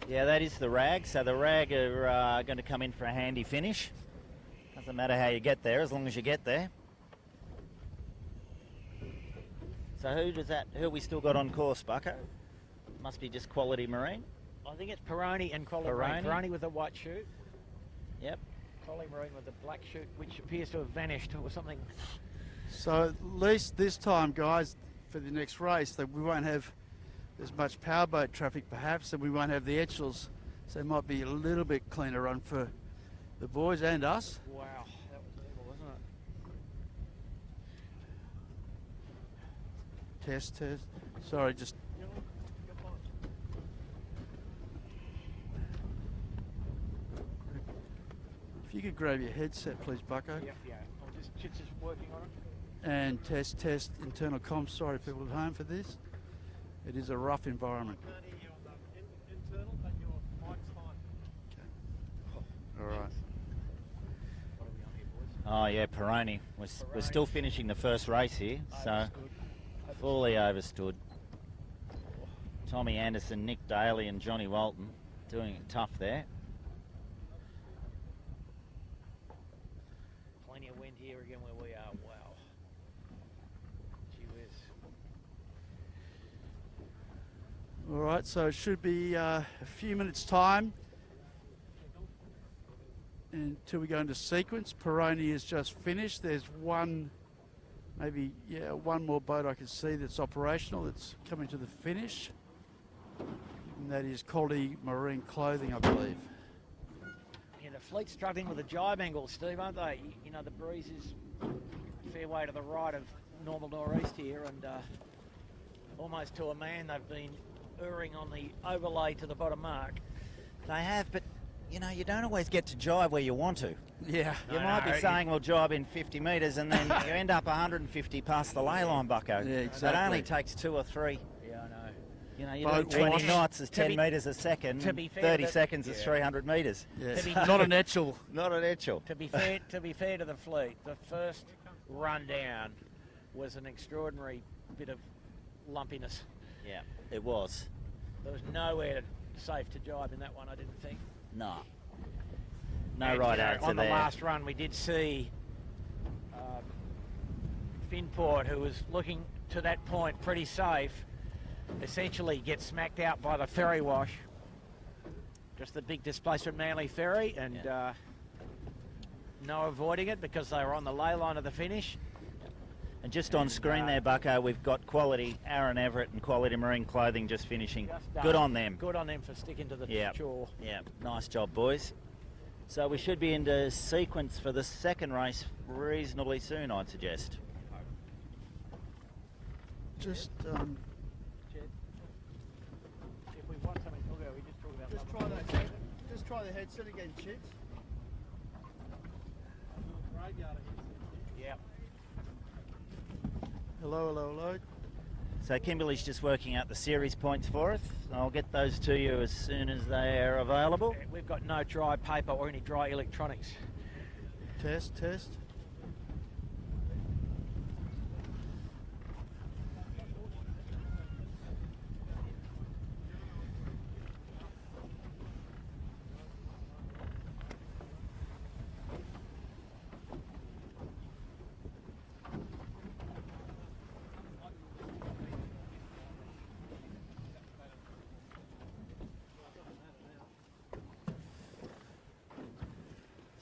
Yeah, that is the Rag. So the Rag are going to come in for a handy finish. Doesn't matter how you get there, as long as you get there. So who we still got on course, Bucko? Must be just Quality Marine. I think it's Peroni and Quality Marine. Peroni with the white chute. Yep. Quality Marine with the black chute, which appears to have vanished or something. So at least this time, guys, for the next race, that we won't have as much powerboat traffic perhaps, and we won't have the Etchells. So it might be a little bit cleaner run for the boys and us. Wow, that was evil, wasn't it? Test. Sorry, just... If you could grab your headset, please, Bucko. Yeah. Chit's just working on it. And test internal comms. Sorry, people at home, for this. It is a rough environment. Can't hear you on the internal, but your mic's fine. All right. What are we on here, boys? Oh yeah, Peroni. We're still finishing the first race here, so fully overstood. Tommy Anderson, Nick Daly and Johnny Walton doing it tough there. Plenty of wind here again where we are. Wow. Gee whiz. All right, so it should be a few minutes' time until we go into sequence. Peroni is just finished. There's one more boat I can see that's operational, that's coming to the finish. And that is Quality Marine Clothing, I believe. Yeah, the fleet's struggling with the jibe angle, Steve, aren't they? You know, the breeze is a fair way to the right of normal nor'east here, and almost to a man they've been erring on the overlay to the bottom mark. They have, but you know, you don't always get to jibe where you want to. Yeah. You might be saying we'll jibe in 50 metres and then you end up 150 past the ley line, bucko. Yeah, It exactly. only takes 2 or 3. Yeah, I know. You know, you Boat do 20 wash. knots is To 10 be- metres a second. to be fair, 30 that- seconds is yeah. 300 metres. Yeah. To be- Not an etchel. Not an etchel. To be fair to the fleet, the first run down was an extraordinary bit of lumpiness. Yeah, it was. There was nowhere safe to jibe in that one, I didn't think. No. No And, right you know, out to on the there. last run, we did see Finport, who was looking to that point pretty safe, essentially get smacked out by the ferry wash. Just the big displacement Manly ferry, and no avoiding it because they were on the ley line of the finish. And just on screen there, Bucko, we've got Quality Aaron Everett and Quality Marine Clothing just finishing. Just done. Good on them. Good on them for sticking to the Yep. shore. Yeah, nice job, boys. So we should be into sequence for the second race reasonably soon, I'd suggest. Just If we want something to go, we just talk about Just try that. Just try the headset again, Chits. Yeah. Hello, hello, hello. So Kimberley's just working out the series points for us. I'll get those to you as soon as they are available. We've got no dry paper or any dry electronics. Test, test.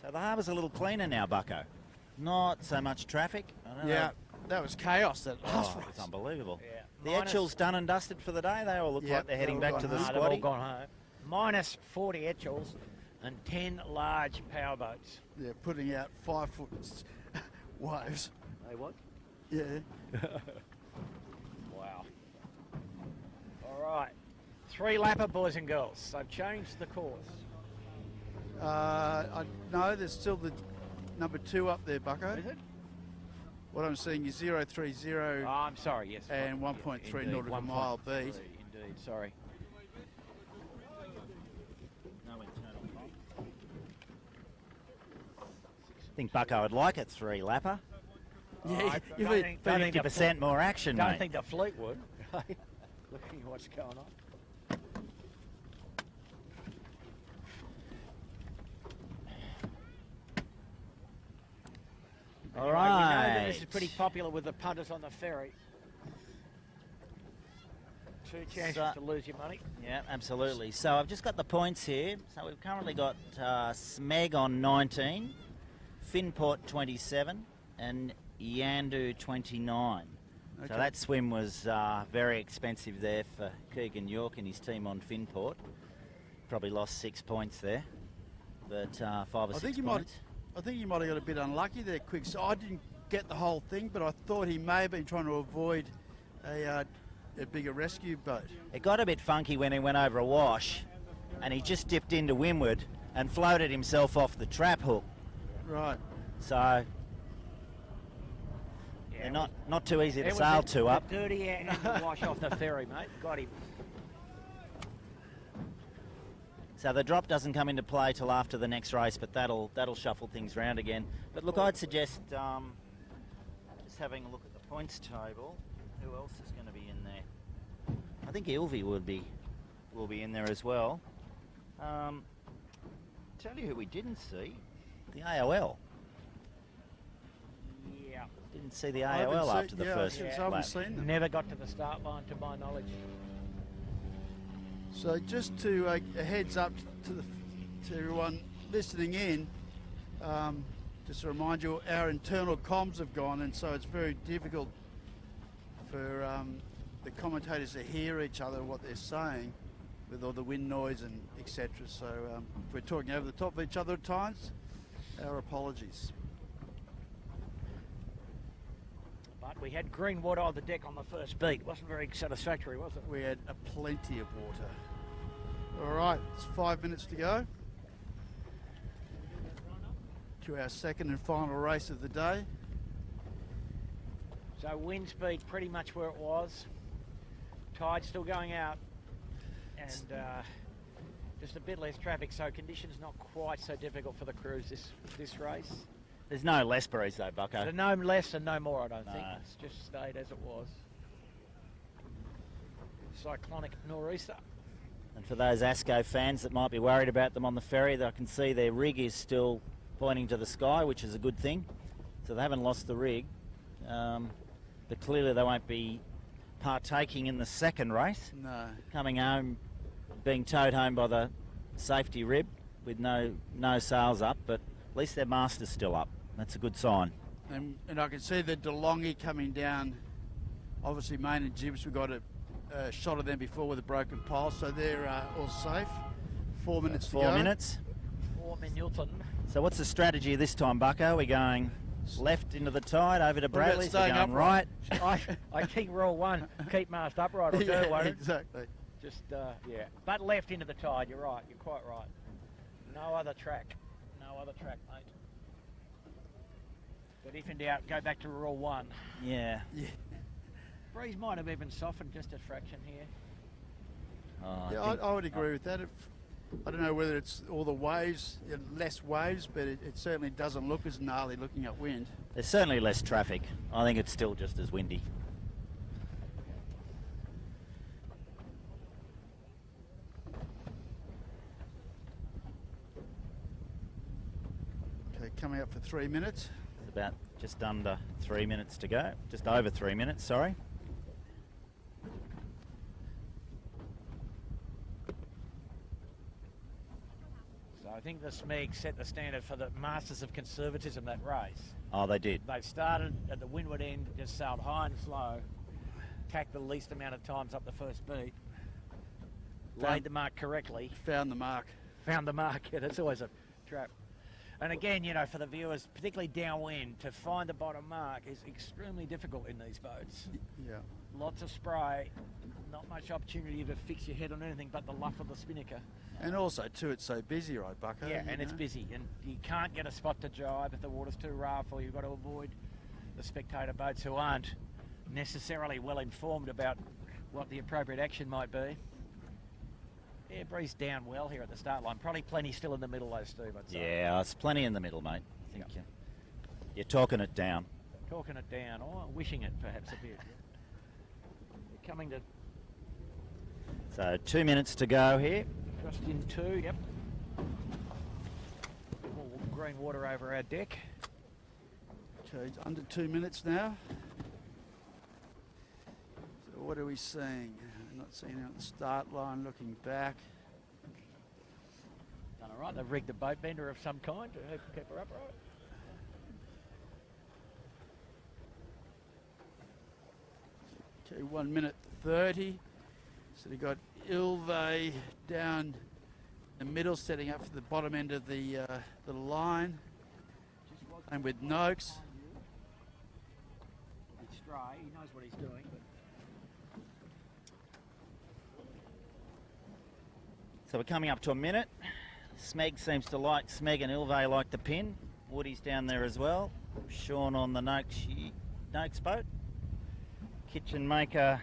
So the harbour's a little cleaner now, Bucko. Not so much traffic. I don't Yeah, know. that was chaos. That last Oh, race. it's unbelievable. Yeah. The Minus- Etchel's done and dusted for the day. They all look Yep, like they're heading they're all back to gone the home. They've all squatty. gone home. Minus 40 Etchels and 10 large powerboats. Yeah, putting out 5 foot waves. They what? Yeah. Wow. All right. 3 lapper, boys and girls. They've changed the course. No, there's still the number 2 up there, Bucko. Is it? What I'm seeing is 030 Oh, I'm sorry, yes. and right, 1.3 indeed, nautical mile 1.3, beat. Indeed, sorry. No internal comp. I think Bucko would like it 3 lapper. Yeah, I if don't it- think- don't think the 50% more action, Don't mate. think the fleet would. Looking at what's going on. All Anyway, we know that right. this is pretty popular with the punters on the ferry. 2 chances So- to lose your money. Yeah, absolutely. So I've just got the points here. So we've currently got Smeg on 19, Finport 27, and Yandu 29. Okay. So that swim was very expensive there for Keegan York and his team on Finport. Probably lost 6 points there, but 5 or 6 I think he points. I think he might have got a bit unlucky there, quick. So I didn't get the whole thing, but I thought he may have been trying to avoid a bigger rescue boat. It got a bit funky when he went over a wash, and he just dipped into windward and floated himself off the trap hook. Right. So Yeah, they're not too easy to it was sail the- to up. The dirty end to wash off the ferry, mate. Got him. So the drop doesn't come into play till after the next race, but that'll shuffle things round again. But look, I'd suggest just having a look at the points table. Who else is going to be in there? I think Ilvey will be in there as well. Tell you who we didn't see, the AOL. Yeah. Didn't see the I haven't AOL seen- after the yeah, first I Yeah. haven't lap. seen them. Never got to the start line, to my knowledge. So just to a heads up to everyone listening in, just to remind you, our internal comms have gone, and so it's very difficult for the commentators to hear each other, what they're saying, with all the wind noise and etc. So if we're talking over the top of each other at times, our apologies. But we had green water on the deck on the first beat. Wasn't very satisfactory, was it? We had plenty of water. All right, it's 5 minutes to go. to our second and final race of the day. So wind speed pretty much where it was. Tide still going out, and just a bit less traffic, so conditions not quite so difficult for the crews this race. There's no less breeze though, Bucko. So no less and no more, I don't think. No. It's just stayed as it was. Cyclonic nor'easter. And for those ASCO fans that might be worried about them on the ferry, I can see their rig is still pointing to the sky, which is a good thing. So they haven't lost the rig. But clearly they won't be partaking in the second race. No. Coming home, being towed home by the safety rib with no sails up, but at least their mast is still up. That's a good sign. And I can see the DeLonghi coming down. Obviously, main and jibs, we got a shot of them before with a broken pole, so they're all safe. 4 minutes to go. 4 minutes. 4 minutes. So what's the strategy this time, Bucko? We're going left into the tide, over to What about Bradley's, we're staying going upright? right. I keep rule one, keep mast upright or do, Yeah, won't it? exactly. Just, yeah. But left into the tide, you're right, you're quite right. No other track, mate. But if in doubt, go back to rule one. Yeah. Yeah, Breeze might have even softened just a fraction here. Oh, yeah, I think- I would agree with that. I don't know whether it's all the waves, less waves, but it certainly doesn't look as gnarly looking upwind. There's certainly less traffic. I think it's still just as windy. Okay, coming up for 3 minutes. There's about just under 3 minutes to go. Just over 3 minutes, sorry. So I think the SMEG set the standard for the masters of conservatism that race. Oh, they did. They started at the windward end, just sailed high and slow, tacked the least amount of times up the first beat, laid the mark correctly, Found the mark. found the mark. Yeah, that's always a trap. And again, you know, for the viewers, particularly downwind, to find the bottom mark is extremely difficult in these boats. Yeah. Lots of spray, not much opportunity to fix your head on anything but the luff of the spinnaker. And also, too, it's so busy, right, Bucko? Yeah, you and it's know? busy, and you can't get a spot to jibe if the water's too rough, or you've got to avoid the spectator boats who aren't necessarily well informed about what the appropriate action might be. Yeah, breeze down well here at the start line. Probably plenty still in the middle though, Steve, I'd say. Yeah, there's plenty in the middle, mate. I think you're talking it down. Talking it down, or wishing it perhaps a bit. You're coming to So 2 minutes to go here. just in two, yep. More green water over our deck. Okay, it's under 2 minutes now. So what are we seeing? Not seeing it on the start line, looking back. Done all right, they've rigged a boat bender of some kind to keep her upright. Okay, 1 minute 30. So they've got Ilve down the middle, setting up for the bottom end of the line. And with Noakes. It's dry, he knows what he's doing. But So we're coming up to a minute. Smeg seems to like, Smeg and Ilve like the pin. Woody's down there as well. Sean on the Noakes boat. Kitchen Maker.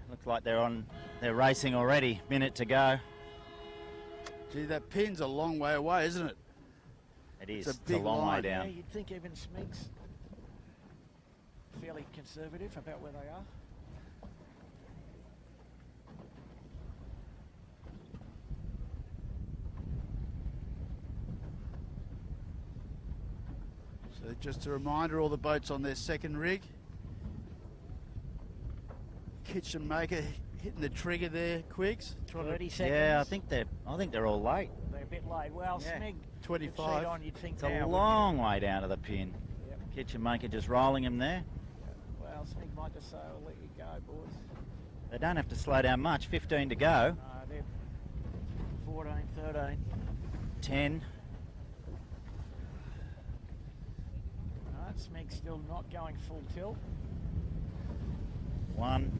Looks like they're racing already. Minute to go. Gee, that pin's a long way away, isn't it? It is. It's a It's big a long way line. yeah, down. you'd think even Smeg's fairly conservative about where they are. So just a reminder, all the boats on their second rig. Kitchen Maker hitting the trigger there, Quigs. Trying 30 to seconds. Yeah, I think they're all late. They're a bit late. Well, Yeah. Smeg 25. concede on, you'd think It's now, a wouldn't long way down to the pin. Yep. Kitchen Maker just rolling him there. you? Well, Smeg might just say, I'll let you go, boys. They don't have to slow down much. 15 to go. No, they're 14, 13. 10. No, Smeg's still not going full tilt. 1.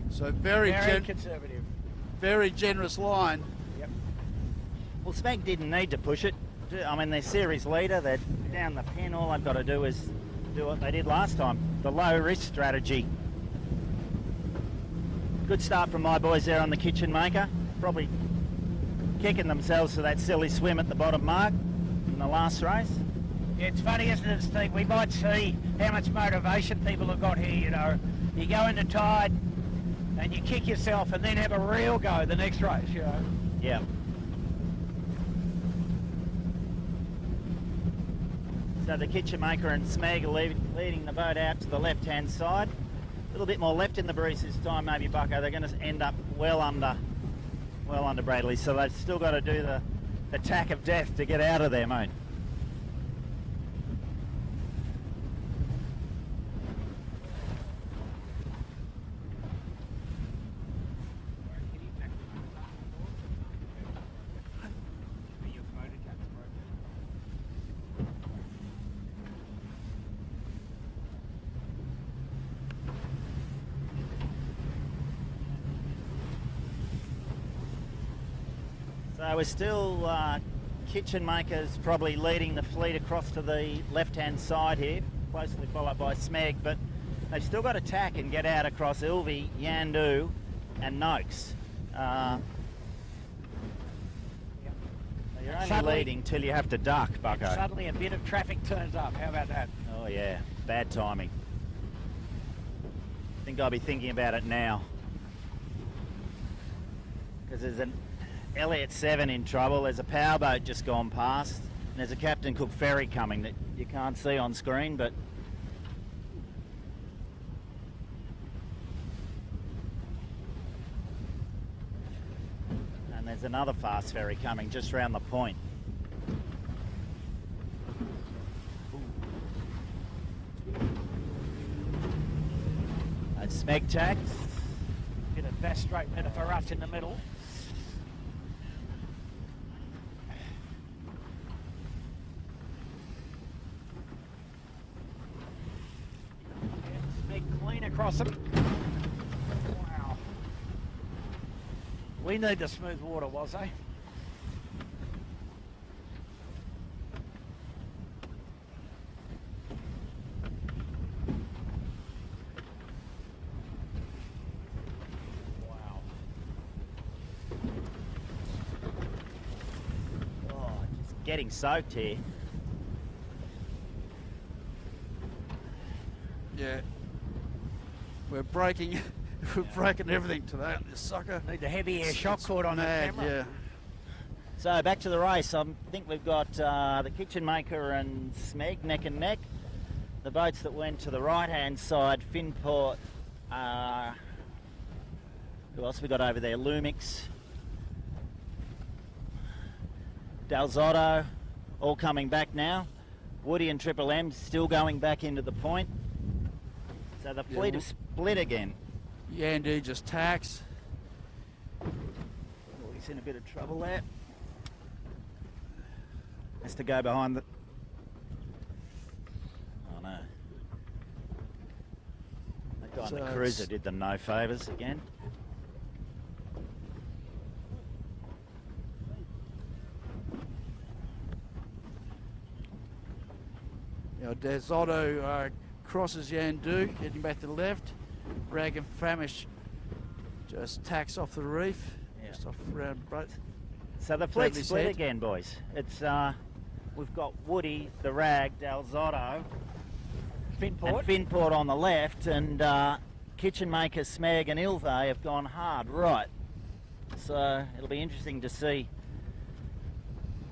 So very conservative. very generous line. Yep. Well, Smeg didn't need to push it. I mean, they're series leader. They're down the pen. All they've got to do is do what they did last time. The low risk strategy. Good start from my boys there on the Kitchen Maker. Probably kicking themselves for that silly swim at the bottom mark in the last race. Yeah, it's funny, isn't it, Steve? We might see how much motivation people have got here, you know. You go into tide and you kick yourself and then have a real go the next race, you know. Yeah. So the Kitchen Maker and Smeg are leading the boat out to the left-hand side. A little bit more left in the breeze this time, maybe, Bucko. They're going to end up well under Bradley, so they've still got to do the attack of death to get out of there, mate. So we're still Kitchen Makers probably leading the fleet across to the left-hand side here, closely followed by Smeg, but they've still got to tack and get out across Ilvy, Yandu and Noakes. You're only leading till you have to duck, Bucko. Suddenly a bit of traffic turns up. How about that? Oh yeah, bad timing. I think I'll be thinking about it now. Because there's an Elliott 7 in trouble, there's a powerboat just gone past, and there's a Captain Cook ferry coming that you can't see on screen, but and there's another fast ferry coming just round the point. And Smeg tax. Bit of fast straight better for us in the middle. Across them. Wow. We need the smooth water, was eh? Wow. Oh, just getting soaked here. Yeah. We're breaking everything today on this sucker. Need the heavy air shock cord on that camera. Yeah. So back to the race. I think we've got the Kitchen Maker and Smeg neck and neck. The boats that went to the right-hand side, Finport. Who else we got over there? Lumix, Dalzotto, all coming back now. Woody and Triple M still going back into the point. So the fleet have split again. Yandu just tacks. Oh, he's in a bit of trouble there. Has to go behind the... Oh no. That guy on the cruiser did them no favours again. You know, Dalzotto crosses Yandu, heading back to the left. Rag and Famish just tacks off the reef, just off around boat. So the fleet's split again, boys. It's we've got Woody, the Rag, Dalzotto, Finport. and Finport on the left, and Kitchen Maker, Smeg and Ilve have gone hard right. So it'll be interesting to see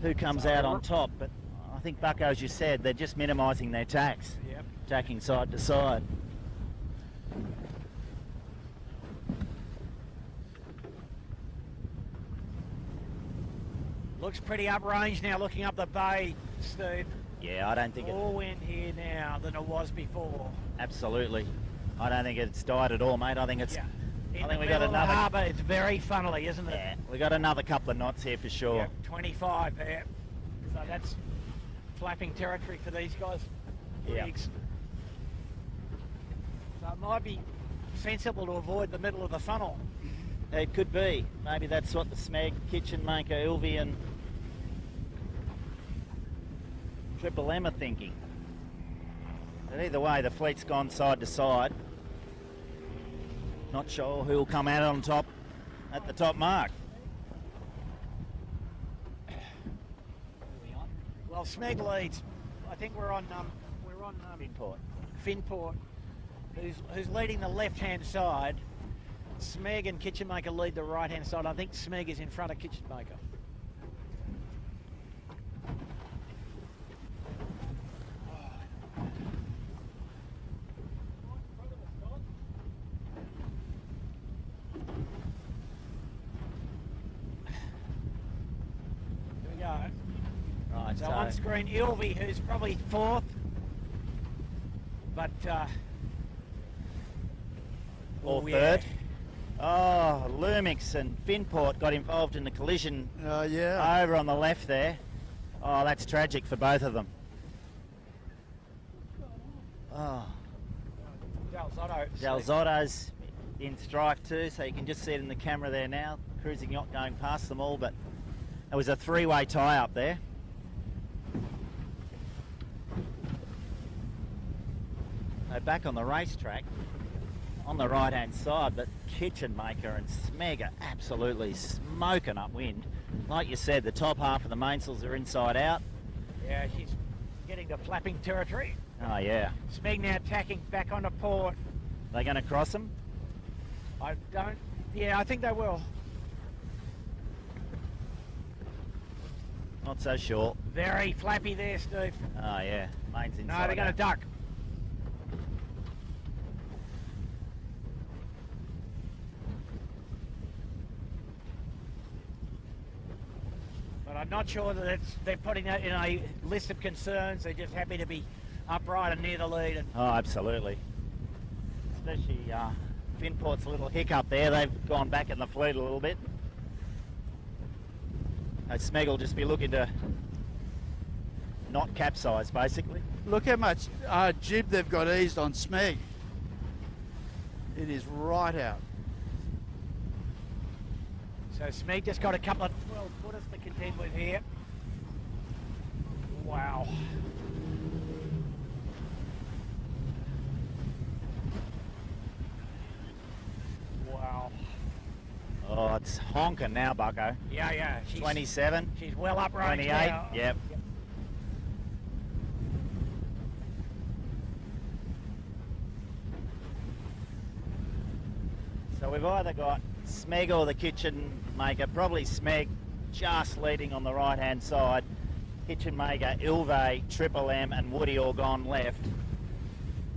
who comes out on top. But I think, Bucko, as you said, they're just minimising their tacks. Yep. Tacking side to side. Looks pretty uprange now, looking up the bay, Steve. Yeah, I don't think more wind here now than it was before. Absolutely. I don't think it's died at all, mate. I think it's... Yeah. I think we got another... harbour, it's very funnily, isn't it? Yeah, we got another couple of knots here for sure. Yep, 25 there. So that's flapping territory for these guys. Yeah. Rigs. So it might be sensible to avoid the middle of the funnel. It could be. Maybe that's what the Smeg, Kitchen Maker, Ilvy and Triple M are thinking. But either way, the fleet's gone side to side. Not sure who'll come out on top at the top mark. Well, Smeg leads. I think we're on Finport. Finport, who's leading the left-hand side. Smeg and Kitchenmaker lead the right-hand side. I think Smeg is in front of Kitchenmaker. Here we go. Right, So on screen, Ilvey, who's probably fourth, but or yeah. third. Oh, Lumix and Finport got involved in the collision Yeah. over on the left there. Oh, that's tragic for both of them. Oh, Del Zotto's in strike too, so you can just see it in the camera there now. Cruising yacht going past them all, but it was a three-way tie up there. So back on the racetrack, on the right-hand side, but Kitchenmaker and Smeg are absolutely smoking upwind. Like you said, the top half of the mainsails are inside out. Yeah, she's getting to flapping territory. Oh yeah. Smeg now tacking back onto port. They're going to cross them? Yeah, I think they will. Not so sure. Very flappy there, Steve. Oh yeah, main's inside No, they're going out. to duck. But I'm not sure that they're putting that in a list of concerns. They're just happy to be upright and near the lead. And Oh, absolutely. Especially Finport's little hiccup there. They've gone back in the fleet a little bit. Smeg will just be looking to not capsize, basically. Look how much jib they've got eased on Smeg. It is right out. so Smeg just got a couple of 12 footers to contend with here. Wow. Wow. Oh, it's honking now, Bucko. Yeah. 27, She's well upright 28, now. yep. So we've either got Smeg or the Kitchenmaker, probably Smeg just leading on the right-hand side. Kitchenmaker, Ilve, Triple M and Woody all gone left.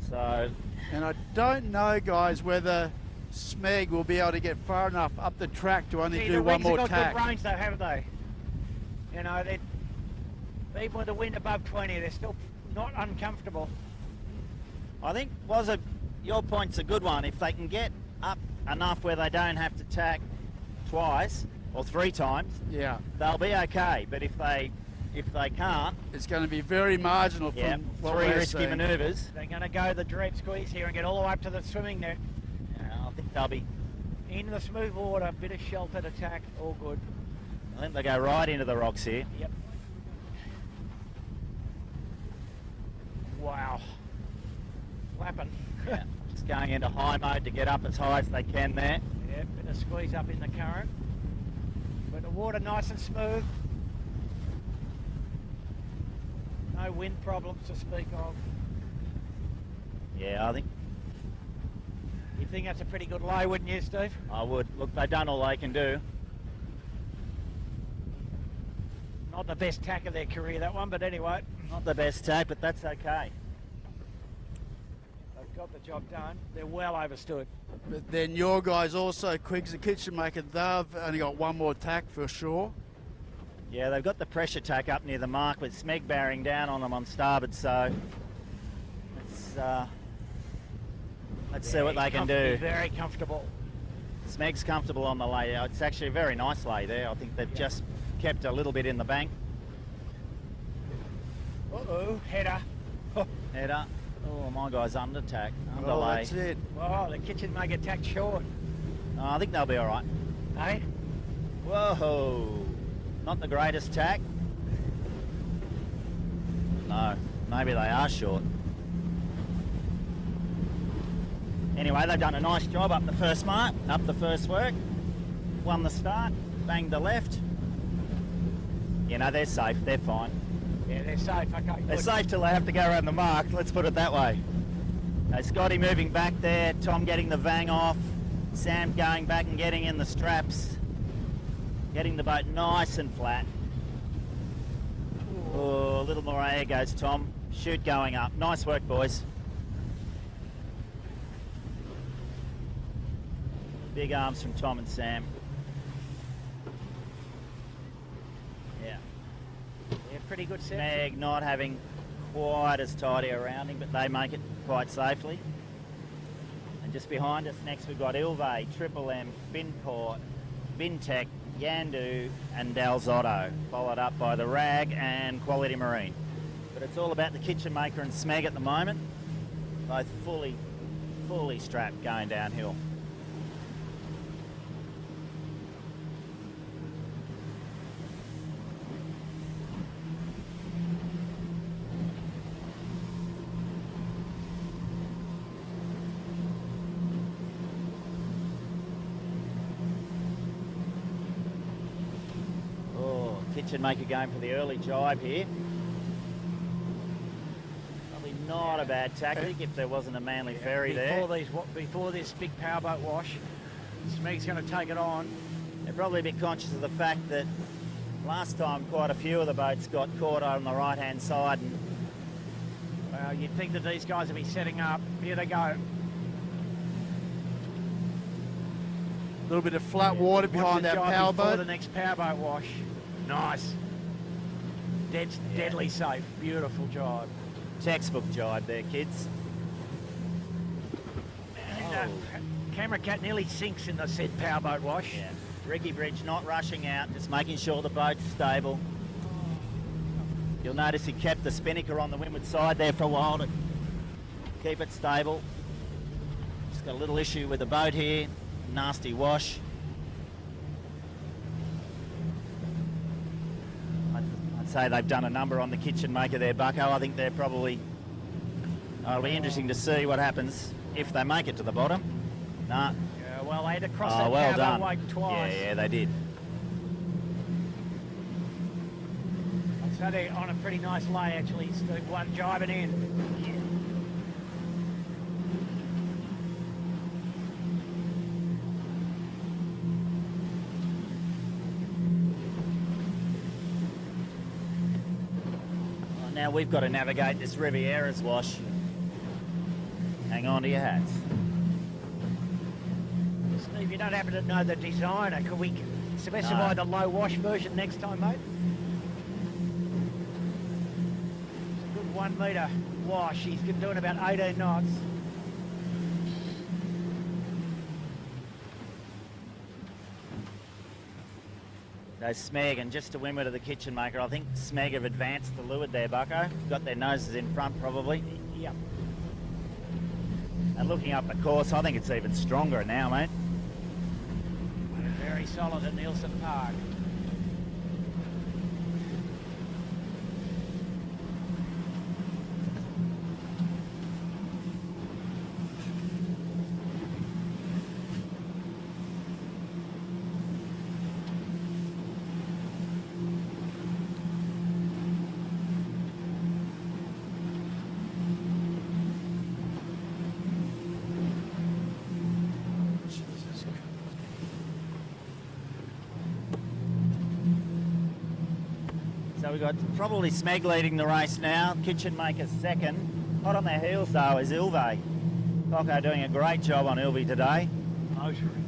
So, And I don't know, guys, whether Smeg will be able to get far enough up the track to only See, do the one wings more have got tack. good range though, haven't they? You know, even with the wind above 20, they're still not uncomfortable. I think your point's a good one. If they can get up enough where they don't have to tack twice or three times, Yeah, they'll be okay. But if they can't, it's going to be very marginal from yeah, what three we're risky seeing. manoeuvres. They're going to go the dreep squeeze here and get all the way up to the swimming net. I think they'll be. In the smooth water, bit of sheltered attack, all good. I think they go right into the rocks here. Yep. Wow. Flapping. Yeah, just going into high mode to get up as high as they can there. Yeah, bit of squeeze up in the current. But the water nice and smooth. No wind problems to speak of. Yeah, I think You think that's a pretty good lay, wouldn't you, Steve? I would. Look, they've done all they can do. Not the best tack of their career, that one, but anyway, Not the best tack, but that's okay. they've got the job done. They're well overstood. But then your guys also, Quigs the Kitchenmaker, they've only got one more tack for sure. Yeah, they've got the pressure tack up near the mark with Smeg bearing down on them on starboard, so let's see what they can do. Very comfortable. Smeg's comfortable on the lay. It's actually a very nice lay there. I think they've just kept a little bit in the bank. Uh-oh, header. Header. Oh, my guy's under tack. Under Oh, lay. that's it. Oh, the Kitchenmaker tacked short. Oh, I think they'll be all right. Eh? Whoa. Not the greatest tack. No, maybe they are short. Anyway, they've done a nice job up the first mark, up the first work. Won the start, banged the left. You know, they're safe, they're fine. Yeah, they're safe. Okay, They're good. safe till they have to go around the mark, let's put it that way. Scotty moving back there, Tom getting the vang off, Sam going back and getting in the straps, getting the boat nice and flat. Oh, a little more air goes Tom. Chute going up. Nice work, boys. Big arms from Tom and Sam. Yeah. Yeah, pretty good set. Meg not having quite as tidy a rounding, but they make it quite safely. And just behind us next we've got Ilve, Triple M, Finport, Vintech, Yandu and Dalzotto, followed up by the Rag and Quality Marine. But it's all about the Kitchen Maker and Smeg at the moment, both fully strapped going downhill. Kitchen Maker going for the early jibe here. Probably not a bad tactic if there wasn't a Manly ferry there. Before this big powerboat wash, Smeg's going to take it on. They're probably a bit conscious of the fact that last time quite a few of the boats got caught on the right-hand side. And Well, you'd think that these guys would be setting up. Here they go. A little bit of flat water behind that Before the powerboat. next powerboat wash. Nice. Deadly safe. Beautiful job. textbook jibe there, kids. And, Camera Cat nearly sinks in the said powerboat wash. Yeah. Ricky Bridge not rushing out, just making sure the boat's stable. You'll notice he kept the spinnaker on the windward side there for a while to keep it stable. Just got a little issue with the boat here. Nasty wash. I'd say they've done a number on the Kitchen Maker there, Bucko. I think they're probably... It'll be interesting to see what happens if they make it to the bottom. Nah. Yeah, well, they had to cross Oh, that well powerboat done. wake twice. Yeah, they did. So they're on a pretty nice lay, actually. It's the one jibing in. Well, now we've got to navigate this Riviera's wash. Hang on to your hats. Steve, you don't happen to know the designer. Could we specify the low wash version next time, mate? It's a good 1 metre wash. He's doing about 18 knots. Those Smeg, and just to windward of the Kitchen Maker, I think Smeg have advanced the leeward there, Bucko. Got their noses in front, probably. Yep. And looking up the course, I think it's even stronger now, mate. Very solid at Nielsen Park. So we've got probably Smeg leading the race now. Kitchen Maker second. Hot on their heels though is Ilve. Coco doing a great job on Ilve today. Motoring.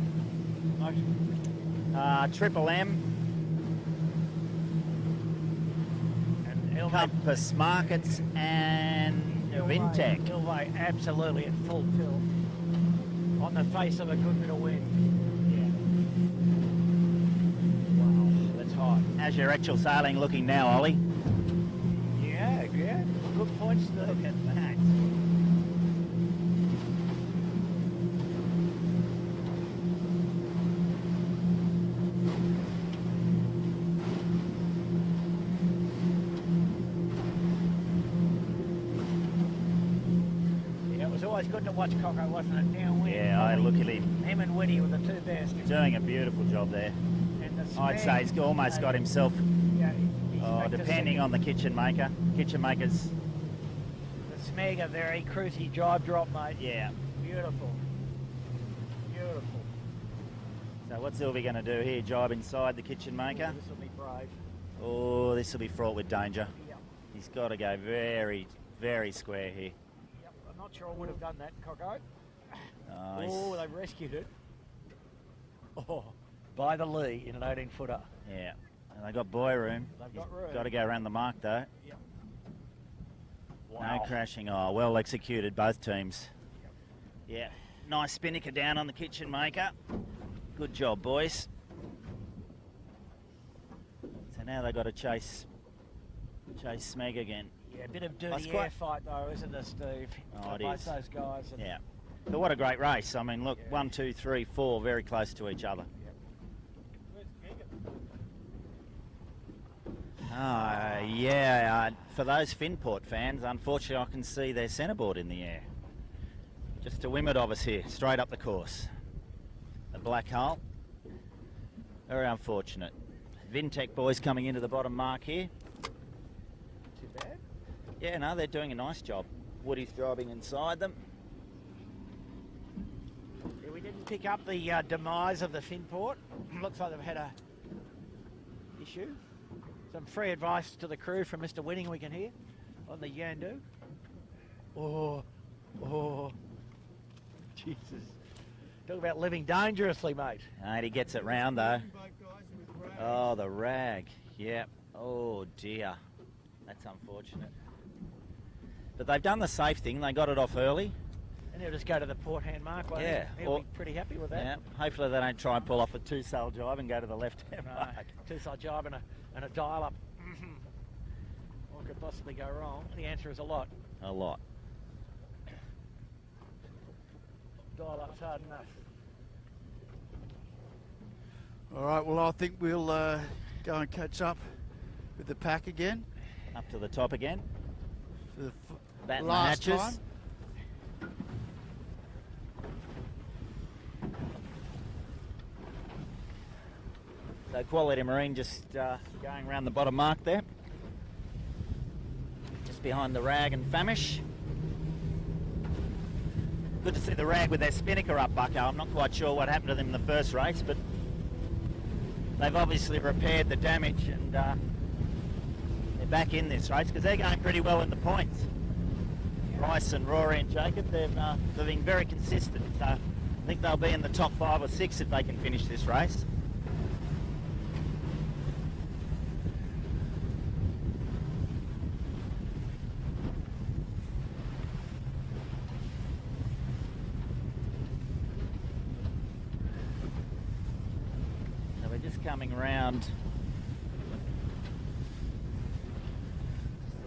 Triple M, And Ilve, Compass Markets and Vintech. Ilve absolutely at full tilt. On the face of a good bit of wind. Yeah. Wow, that's hot. How's your actual sailing looking now, Ollie? Yeah. Good points, Steve. Look at that. always good to watch Coco, wasn't it? Downwind. Yeah, I look at him. Him and Whitty were the two best. Doing a beautiful job there. And the I'd say he's almost got himself, Yeah, he's back to depending second. on the kitchen maker. Kitchen makers, The Smeg, a very cruisy drive drop, mate. yeah. Beautiful. Beautiful. So what's Sylvie going to do here? Jibe inside the kitchen maker? This will be brave. Oh, this will be fraught with danger. Yep. He's got to go very, very square here. Yep. I'm not sure I would have done that, Coco. Oh, Oh, they've rescued it. Oh, by the lee in an 18-footer. yeah. And they got boy room. They've got room. Got to go around the mark though. Yep. No crashing. Oh, well executed, both teams. Yeah. Nice spinnaker down on the kitchen maker. Good job, boys. So now they've got to chase Smeg again. Yeah, a bit of That's dirty quite- air fight though, isn't there, Steve? Oh, it both is. those guys. And Yeah. But what a great race. I mean, look, Yeah. 1, 2, 3, 4, very close to each other. Yeah. For those Finport fans, unfortunately, I can see their centreboard in the air. Just a Wimmet of us here, straight up the course. A black hole. Very unfortunate. Vintech boys coming into the bottom mark here. Too bad. Yeah, no, they're doing a nice job. Woody's driving inside them. Yeah, we didn't pick up the demise of the Finport. Looks like they've had a issue. Some free advice to the crew from Mr. Winning we can hear on the Yandu. Oh, Jesus. Talk about living dangerously, mate. And he gets it round though. Boat guys with rags. Oh, the rag. Yep. Oh dear. That's unfortunate. But they've done the safe thing. They got it off early. And he'll just go to the port hand mark. Won't Yeah, he? He'll or- be pretty happy with that. Yeah. Hopefully they don't try and pull off a two-sail jibe and go to the left-hand No, mark. two-side jibe and a dial-up. What could possibly go wrong? The answer is a lot. A lot. Dial-up's hard enough. All right, well, I think we'll go and catch up with the pack again Up to the top again. for the Batten the last hatches. time. So Quality Marine just going around the bottom mark there. Just behind the Rag and Famish. Good to see the Rag with their spinnaker up, Bucko. I'm not quite sure what happened to them in the first race, but they've obviously repaired the damage and they're back in this race because they're going pretty well in the points. Rice and Rory and Jacob, they've been very consistent. So I think they'll be in the top 5 or 6 if they can finish this race. So we're just coming round to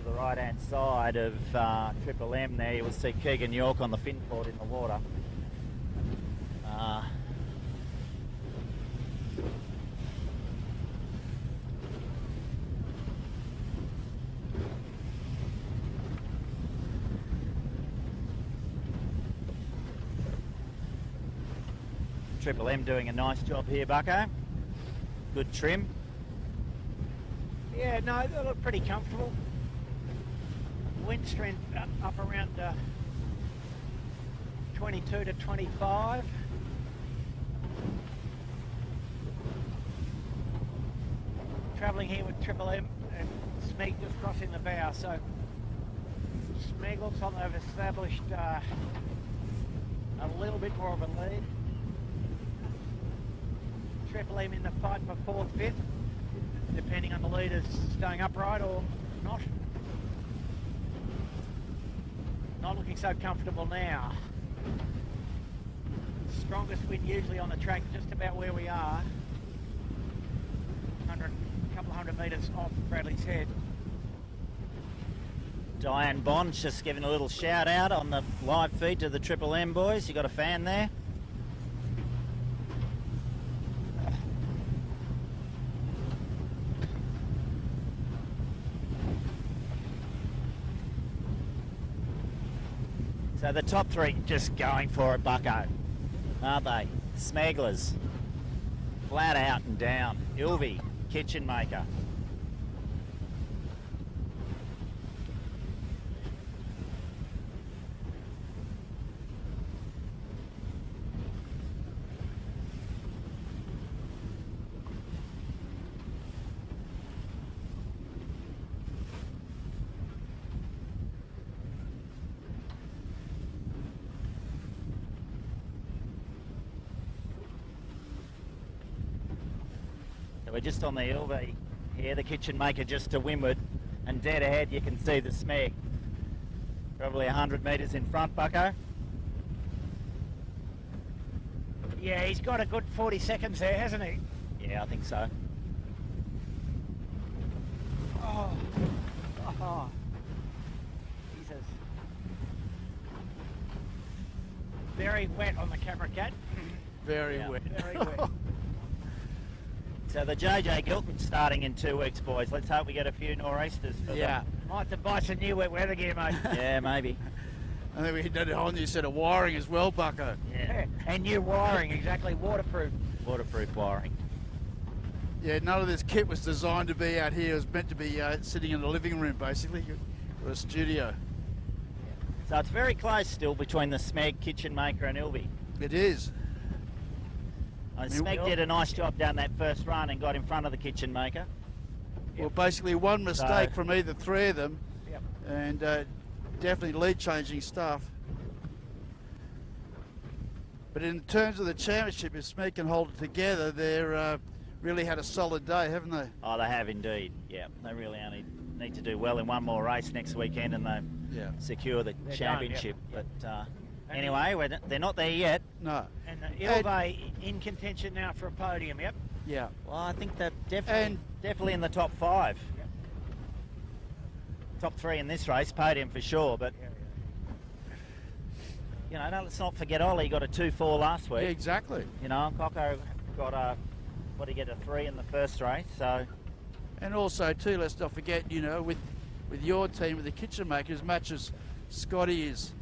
the right-hand side of Triple M there. You will see Keegan York on the Finport in the water. Triple M doing a nice job here, Bucko. Good trim. Yeah, no, they look pretty comfortable. Wind strength up around 22 to 25. Travelling here with Triple M and Smeg just crossing the bow, so Smeg looks like they've established a little bit more of a lead. Triple M in the fight for 4th, 5th, depending on the leaders staying upright or not. Not looking so comfortable now. Strongest wind usually on the track, just about where we are. A couple of hundred metres off Bradley's Head. Diane Bond's just giving a little shout out on the live feed to the Triple M boys. You got a fan there? So the top three just going for it, bucko, aren't they? Smegglers, flat out and down. Ilvy, Kitchen Maker. We're just on the Ilvy here, the Kitchen Maker just to windward, and dead ahead you can see the Smeg. Probably 100 metres in front, bucko. Yeah, he's got a good 40 seconds there, hasn't he? Yeah, I think so. Oh, oh, Jesus. Very wet on the camera, Cat. Very Yeah. wet. Very wet. So the JJ Gilpin's starting in 2 weeks, boys. Let's hope we get a few nor'easters for Yeah. Might have to buy some new wet weather gear, mate. them. Yeah, maybe. I think we did a whole new set of wiring as well, bucko. Yeah. And new wiring, exactly, waterproof. Waterproof wiring. Yeah, none of this kit was designed to be out here. It was meant to be sitting in the living room, basically, or a studio. So it's very close still between the Smeg, Kitchen Maker and Ilvy. It is. And Smeg did a nice job down that first run and got in front of the Kitchen Maker. Well, basically one mistake So- from either three of them, Yep. and definitely lead-changing stuff. But in terms of the championship, if Smeg can hold it together, they're really had a solid day, haven't they? Oh, they have indeed. Yeah, they really only need to do well in one more race next weekend and they Yeah. secure the They're championship. done, But And anyway, they're not there yet. No. And Ilvay in contention now for a podium, yep. Yeah. Well, I think they're And- definitely in the top 5. Yep. Top 3 in this race, podium for sure. But you know, let's not forget Ollie got a 2-4 last Yeah, week. exactly. You know, Coco got a what did he get, a 3 in the first race. So And also, too, let's not forget, you know, with your team, with the Kitchen Maker, as much as Scotty is,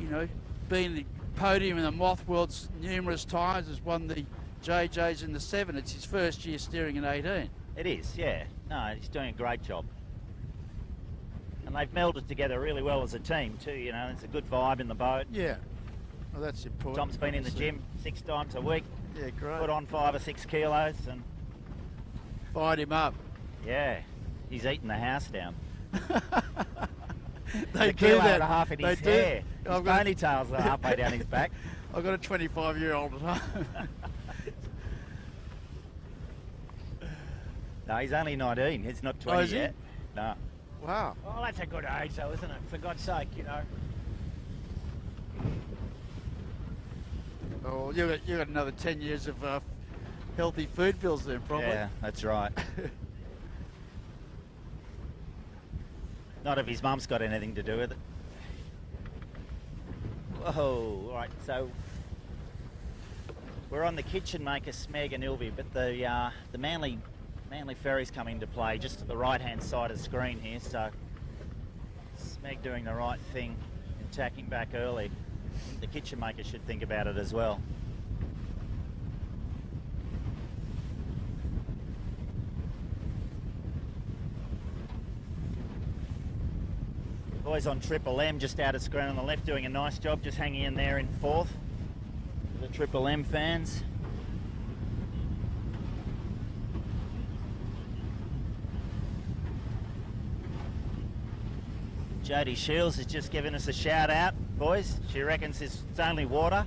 you know, been the podium in the Moth Worlds numerous times, has won the JJs in the 7. It's his first year steering in 18. it is, yeah. No, he's doing a great job. And they've melded together really well as a team too, you know, it's a good vibe in the boat. Yeah. Well, that's important. Tom's been in the obviously. gym 6 times a week, Yeah, great. put on 5 or 6 kilos, and Fired him up. yeah, he's eating the house down. They a do kilo that. and a half in They his do. hair. His I've got, ponytails are halfway down his back. I've got a 25-year-old at home. No, he's only 19. He's not 20 is he? yet. No. Wow. Well, that's a good age, though, isn't it? For God's sake, you know. Oh, you got another 10 years of healthy food pills then, probably. Yeah, that's right. Not if his mum's got anything to do with it. Whoa, all right, so we're on the Kitchen Maker, Smeg and Ilvy, but the Manly Ferry's come into play just to the right-hand side of the screen here, so Smeg doing the right thing, attacking back early. I think the Kitchen Maker should think about it as well. Boys on Triple M just out of screen on the left doing a nice job, just hanging in there in 4th. The Triple M fans. Jodie Shields has just given us a shout out, boys. She reckons it's only water.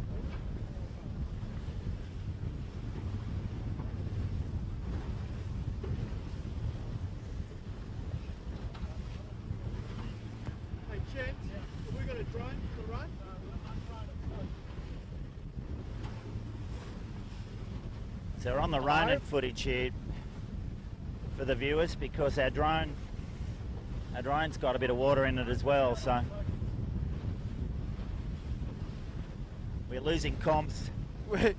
Hey, Chance, have we got a drone for the run? So we're on the Ronin footage here for the viewers because our drone's got a bit of water in it as well, so we're losing comps. We're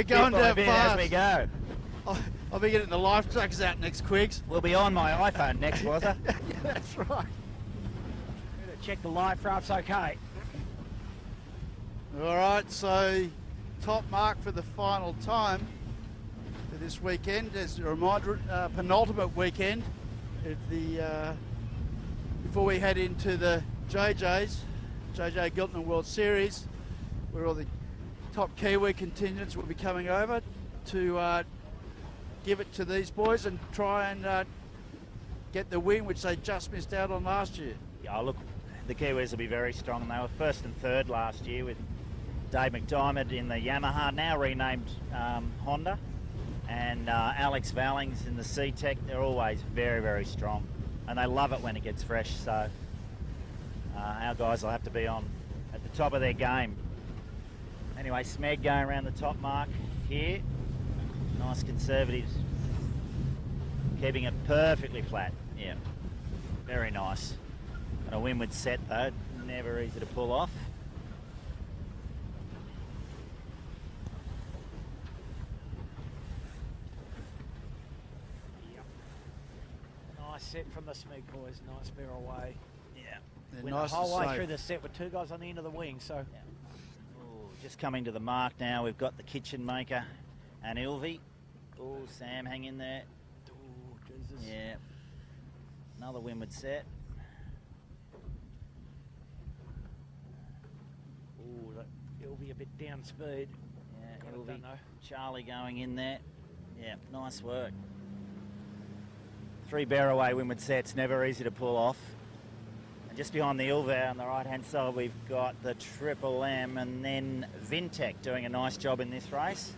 going bit by down bit fast. as we go. I'll be getting the life trackers out next, Quigs. We'll be on my iPhone next, was it? Yeah, that's right. Check the life raft's okay. All right, so top mark for the final time for this weekend. As a reminder, penultimate weekend of the before we head into the JJ Giltinan World Series, where all the top Kiwi contingents will be coming over to give it to these boys and try and get the win, which they just missed out on last year. Yeah, look, the Kiwis will be very strong. They were first and third last year with Dave McDiarmid in the Yamaha, now renamed Honda, and Alex Vallings in the C-Tech. They're always very, very strong, and they love it when it gets fresh, so our guys will have to be on at the top of their game. Anyway, Smeg going around the top mark here. Nice conservatives, keeping it perfectly flat. Yeah, very nice. And a windward set though, never easy to pull off. Yep. Nice set from the Smeg boys, nice bear away. Yeah. They're Went nice the whole and way safe. through the set with two guys on the end of the wing, so. Yeah. Ooh, just coming to the mark now, we've got the Kitchen Maker and Ilvi. Oh, Sam, hang in there. Oh, Jesus. Yeah. Another windward set. Oh, it'll be a bit down speed. Yeah, I Ilvi. don't know. Charlie going in there. Yeah, nice work. 3 bear away windward sets, never easy to pull off. And just behind the Ilva on the right hand side, we've got the Triple M and then Vintech doing a nice job in this race.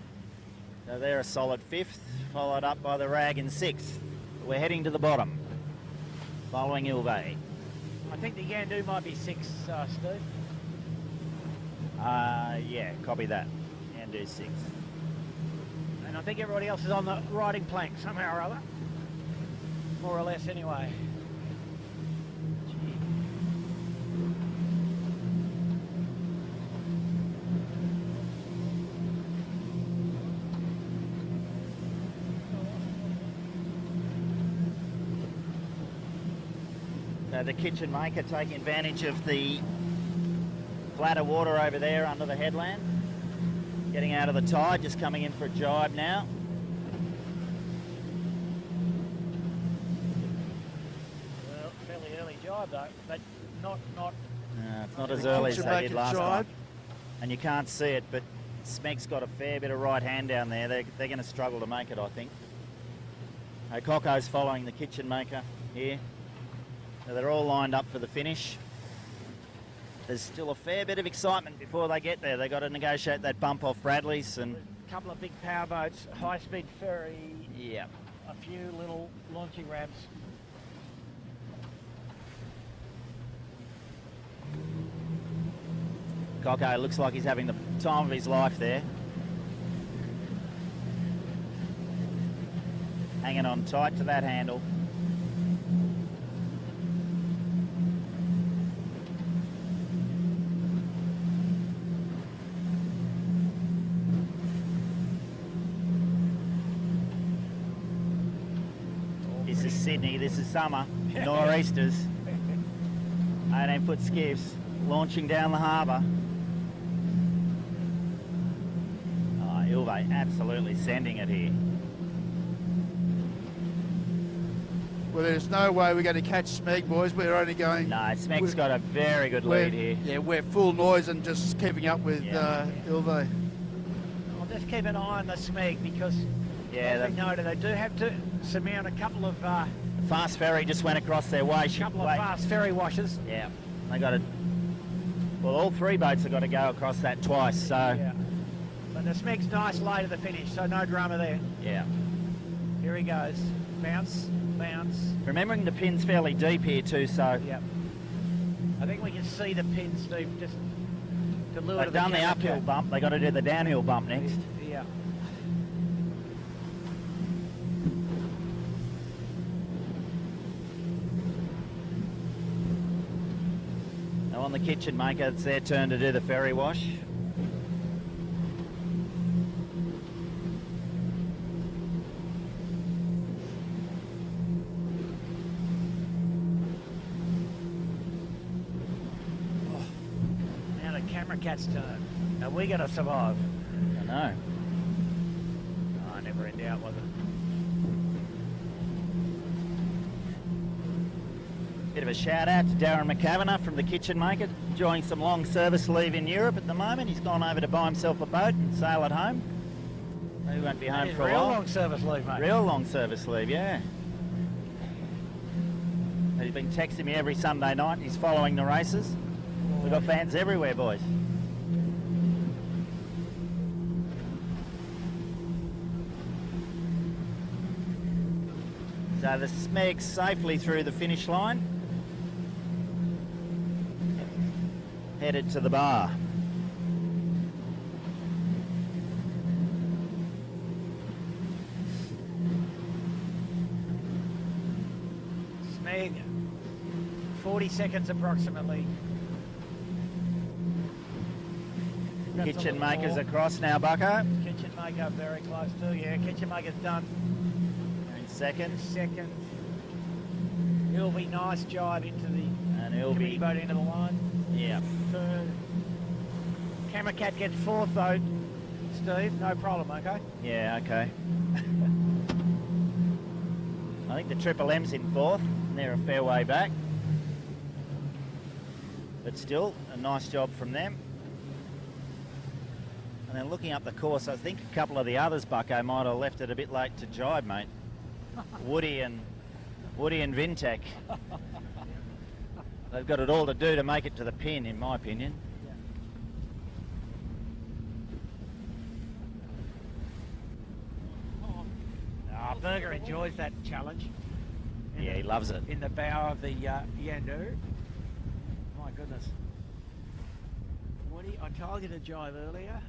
So they're a solid 5th, followed up by the Rag in 6th. We're heading to the bottom, following Ilva. I think the Yandu might be 6, Steve. Yeah, copy that. And do 6th. And I think everybody else is on the riding plank somehow or other. More or less anyway. So the Kitchen Maker taking advantage of the flatter water over there under the headland. Getting out of the tide, just coming in for a jibe now. Well, fairly early jibe though, but not It's not as The early as Kitchen they Maker did last jibe. time. And you can't see it, but Smeg's got a fair bit of right hand down there. They're going to struggle to make it, I think. Coco's following the Kitchen Maker here. So they're all lined up for the finish. There's still a fair bit of excitement before they get there. They've got to negotiate that bump off Bradley's and a couple of big power boats, high-speed ferry, yeah. a few little launching ramps. Coco looks like he's having the time of his life there. Hanging on tight to that handle. This is Sydney, this is summer, nor'easters, 18-foot skiffs launching down the harbour. Oh, Ilve absolutely sending it here. Well, there's no way we're going to catch Smeg, boys. We're only going... No, Smeg's got a very good lead here. Yeah, we're full noise and just keeping up with Ilve. I'll just keep an eye on the Smeg because Yeah, as we noted, they do have to surmount a couple of Fast ferry just went across their way. fast ferry washes. Yeah, they got to. Well, all 3 boats have got to go across that twice. So Yeah. But the Smeg's nice late at the finish, so no drama there. yeah. Here he goes. Bounce, bounce. Remembering the pin's fairly deep here too. So Yep. I think we can see the pin, Steve, just to lure to they've the done the camera uphill track. bump. They got to do the downhill bump next. Yeah. Now on the Kitchen Maker, it's their turn to do the ferry wash. Now the camera cat's turn. Are we going to survive? I know. Oh, never in doubt, was it? Bit of a shout out to Darren McCavanagh from the Kitchen Maker, enjoying some long service leave in Europe at the moment. He's gone over to buy himself a boat and sail at home. He won't be home That is for a real while. long service leave, mate. Real long service leave, yeah. He's been texting me every Sunday night. He's following the races. We've got fans everywhere, boys. So the Smeg's safely through the finish line. Headed to the bar. Smeg, 40 seconds approximately. That's Kitchen on the Maker's floor. across now, Bucko. Kitchen Maker very close too. Yeah, Kitchen Maker's done. In second. Second. He'll be nice jive into the And he'll committee be, boat into the line. yeah. Third. Camera Cat gets fourth though, Steve. No problem, okay? Yeah, okay. I think the Triple M's in fourth, and they're a fair way back. But still, a nice job from them. And then looking up the course, I think a couple of the others, Bucko, might have left it a bit late to jibe, mate. Woody and Vintech. They've got it all to do to make it to the pin, in my opinion. Ah, Berger enjoys that challenge. Yeah, he loves it. In the bow of the Yandu. My goodness. Woody, I told you to jive earlier.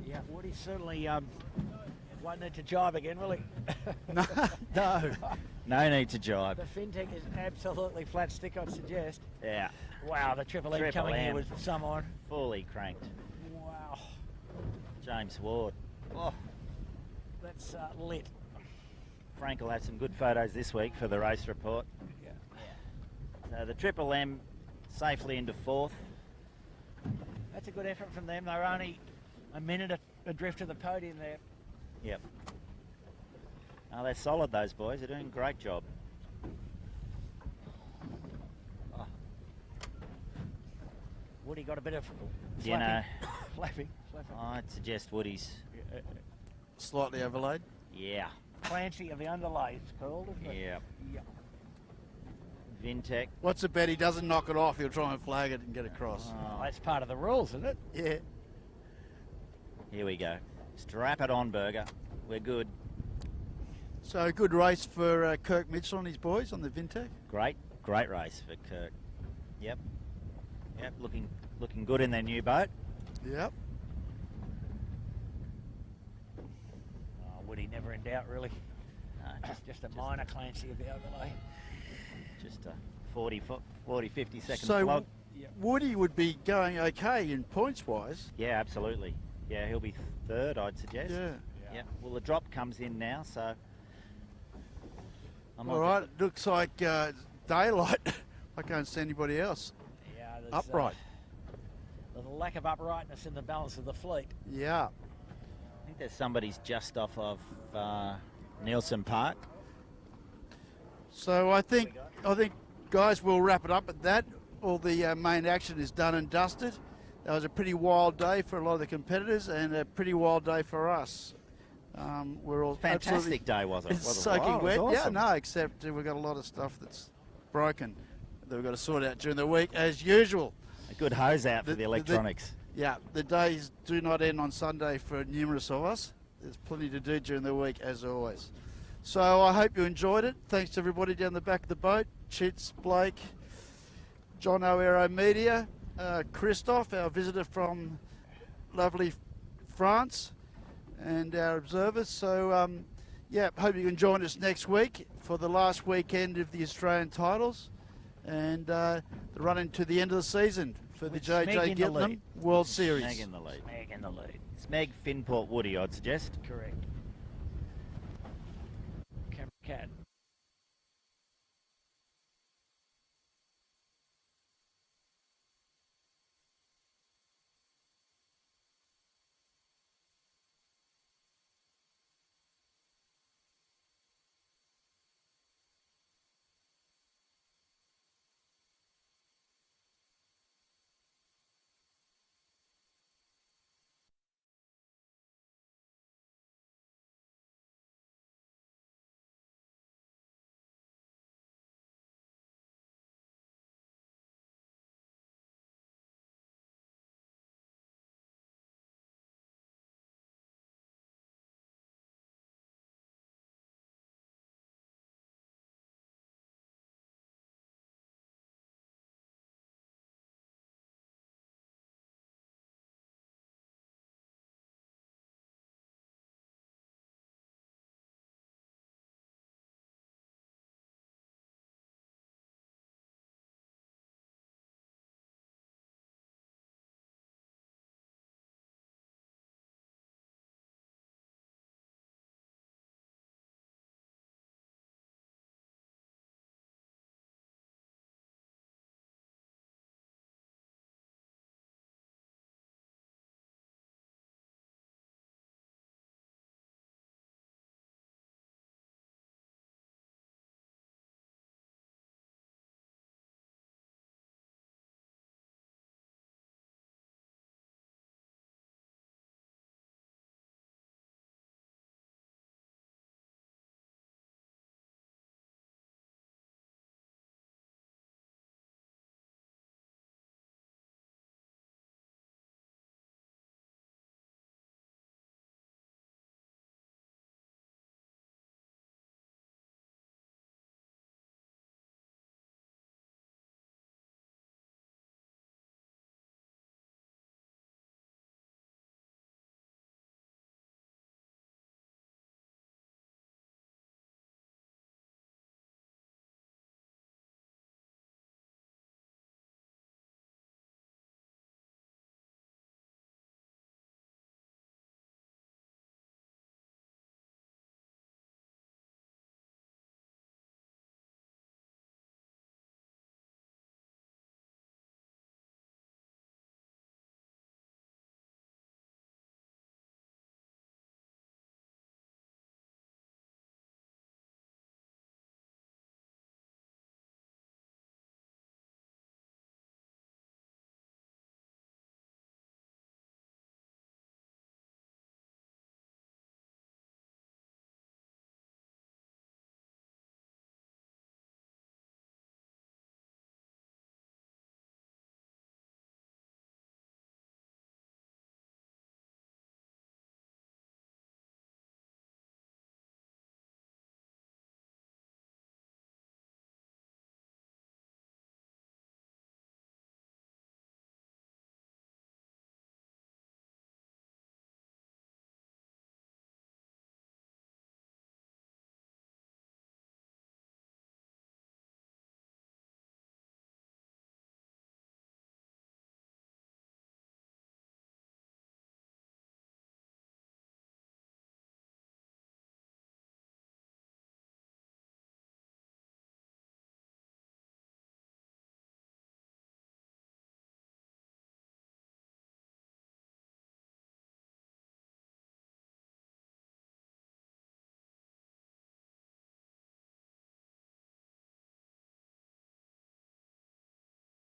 Yeah, Woody certainly won't need to jive again, will he? No, no. No need to jibe. The fintech is absolutely flat stick, I'd suggest. Yeah, Wow, the Triple M Triple coming here M. with someone. fully cranked. Wow, James Ward. Oh, that's lit. Frank will have some good photos this week for the race report. Yeah. So the Triple M safely into fourth. That's a good effort from them. They're only a minute adrift of the podium there. Yep. Oh, they're solid, those boys. They're doing a great job. Oh, Woody got a bit of you know, flapping. I'd suggest Woody's. Slightly overlaid. Yeah. Clancy of the underlay, it's called, isn't it? Yeah. Yeah. Vintech. What's the bet? He doesn't knock it off. He'll try and flag it and get across. Oh, That's part of the rules, isn't it? Yeah. here we go. Strap it on, Berger. We're good. So good race for Kirk Mitchell and his boys on the Vintech. Great race for Kirk. Yep. Yep, looking good in their new boat. Yep. Oh, Woody never in doubt, really. No, Just a minor Clancy of the overlay. just a 50 second So flog. Woody would be going okay in points wise. Yeah, absolutely. Yeah, he'll be third, I'd suggest. Yeah. Yeah. Well, the drop comes in now, so. I'm All right. It looks like daylight. I can't see anybody else. Yeah, there's, Upright. There's a lack of uprightness in the balance of the fleet. Yeah. I think there's somebody's just off of Nielsen Park. So I think guys, we'll wrap it up at that. All the main action is done and dusted. That was a pretty wild day for a lot of the competitors and a pretty wild day for us. We're all Fantastic day, was it? It's Was it soaking wild? It wet. was Yeah, awesome. no, except we've got a lot of stuff that's broken that we've got to sort out during the week as usual. A good hose out for the electronics. Yeah, the days do not end on Sunday for numerous of us. There's plenty to do during the week as always. So I hope you enjoyed it. Thanks to everybody down the back of the boat. Chits, Blake, John O'Aero Media, Christophe, our visitor from lovely France, and our observers. So, yeah, hope you can join us next week for the last weekend of the Australian titles and the run into the end of the season for the With Smeg JJ in the Gillingham lead. World Series. Smeg in the lead. Meg in the lead. Smeg, Finport, Woody, I'd suggest. Correct. Camera Cat.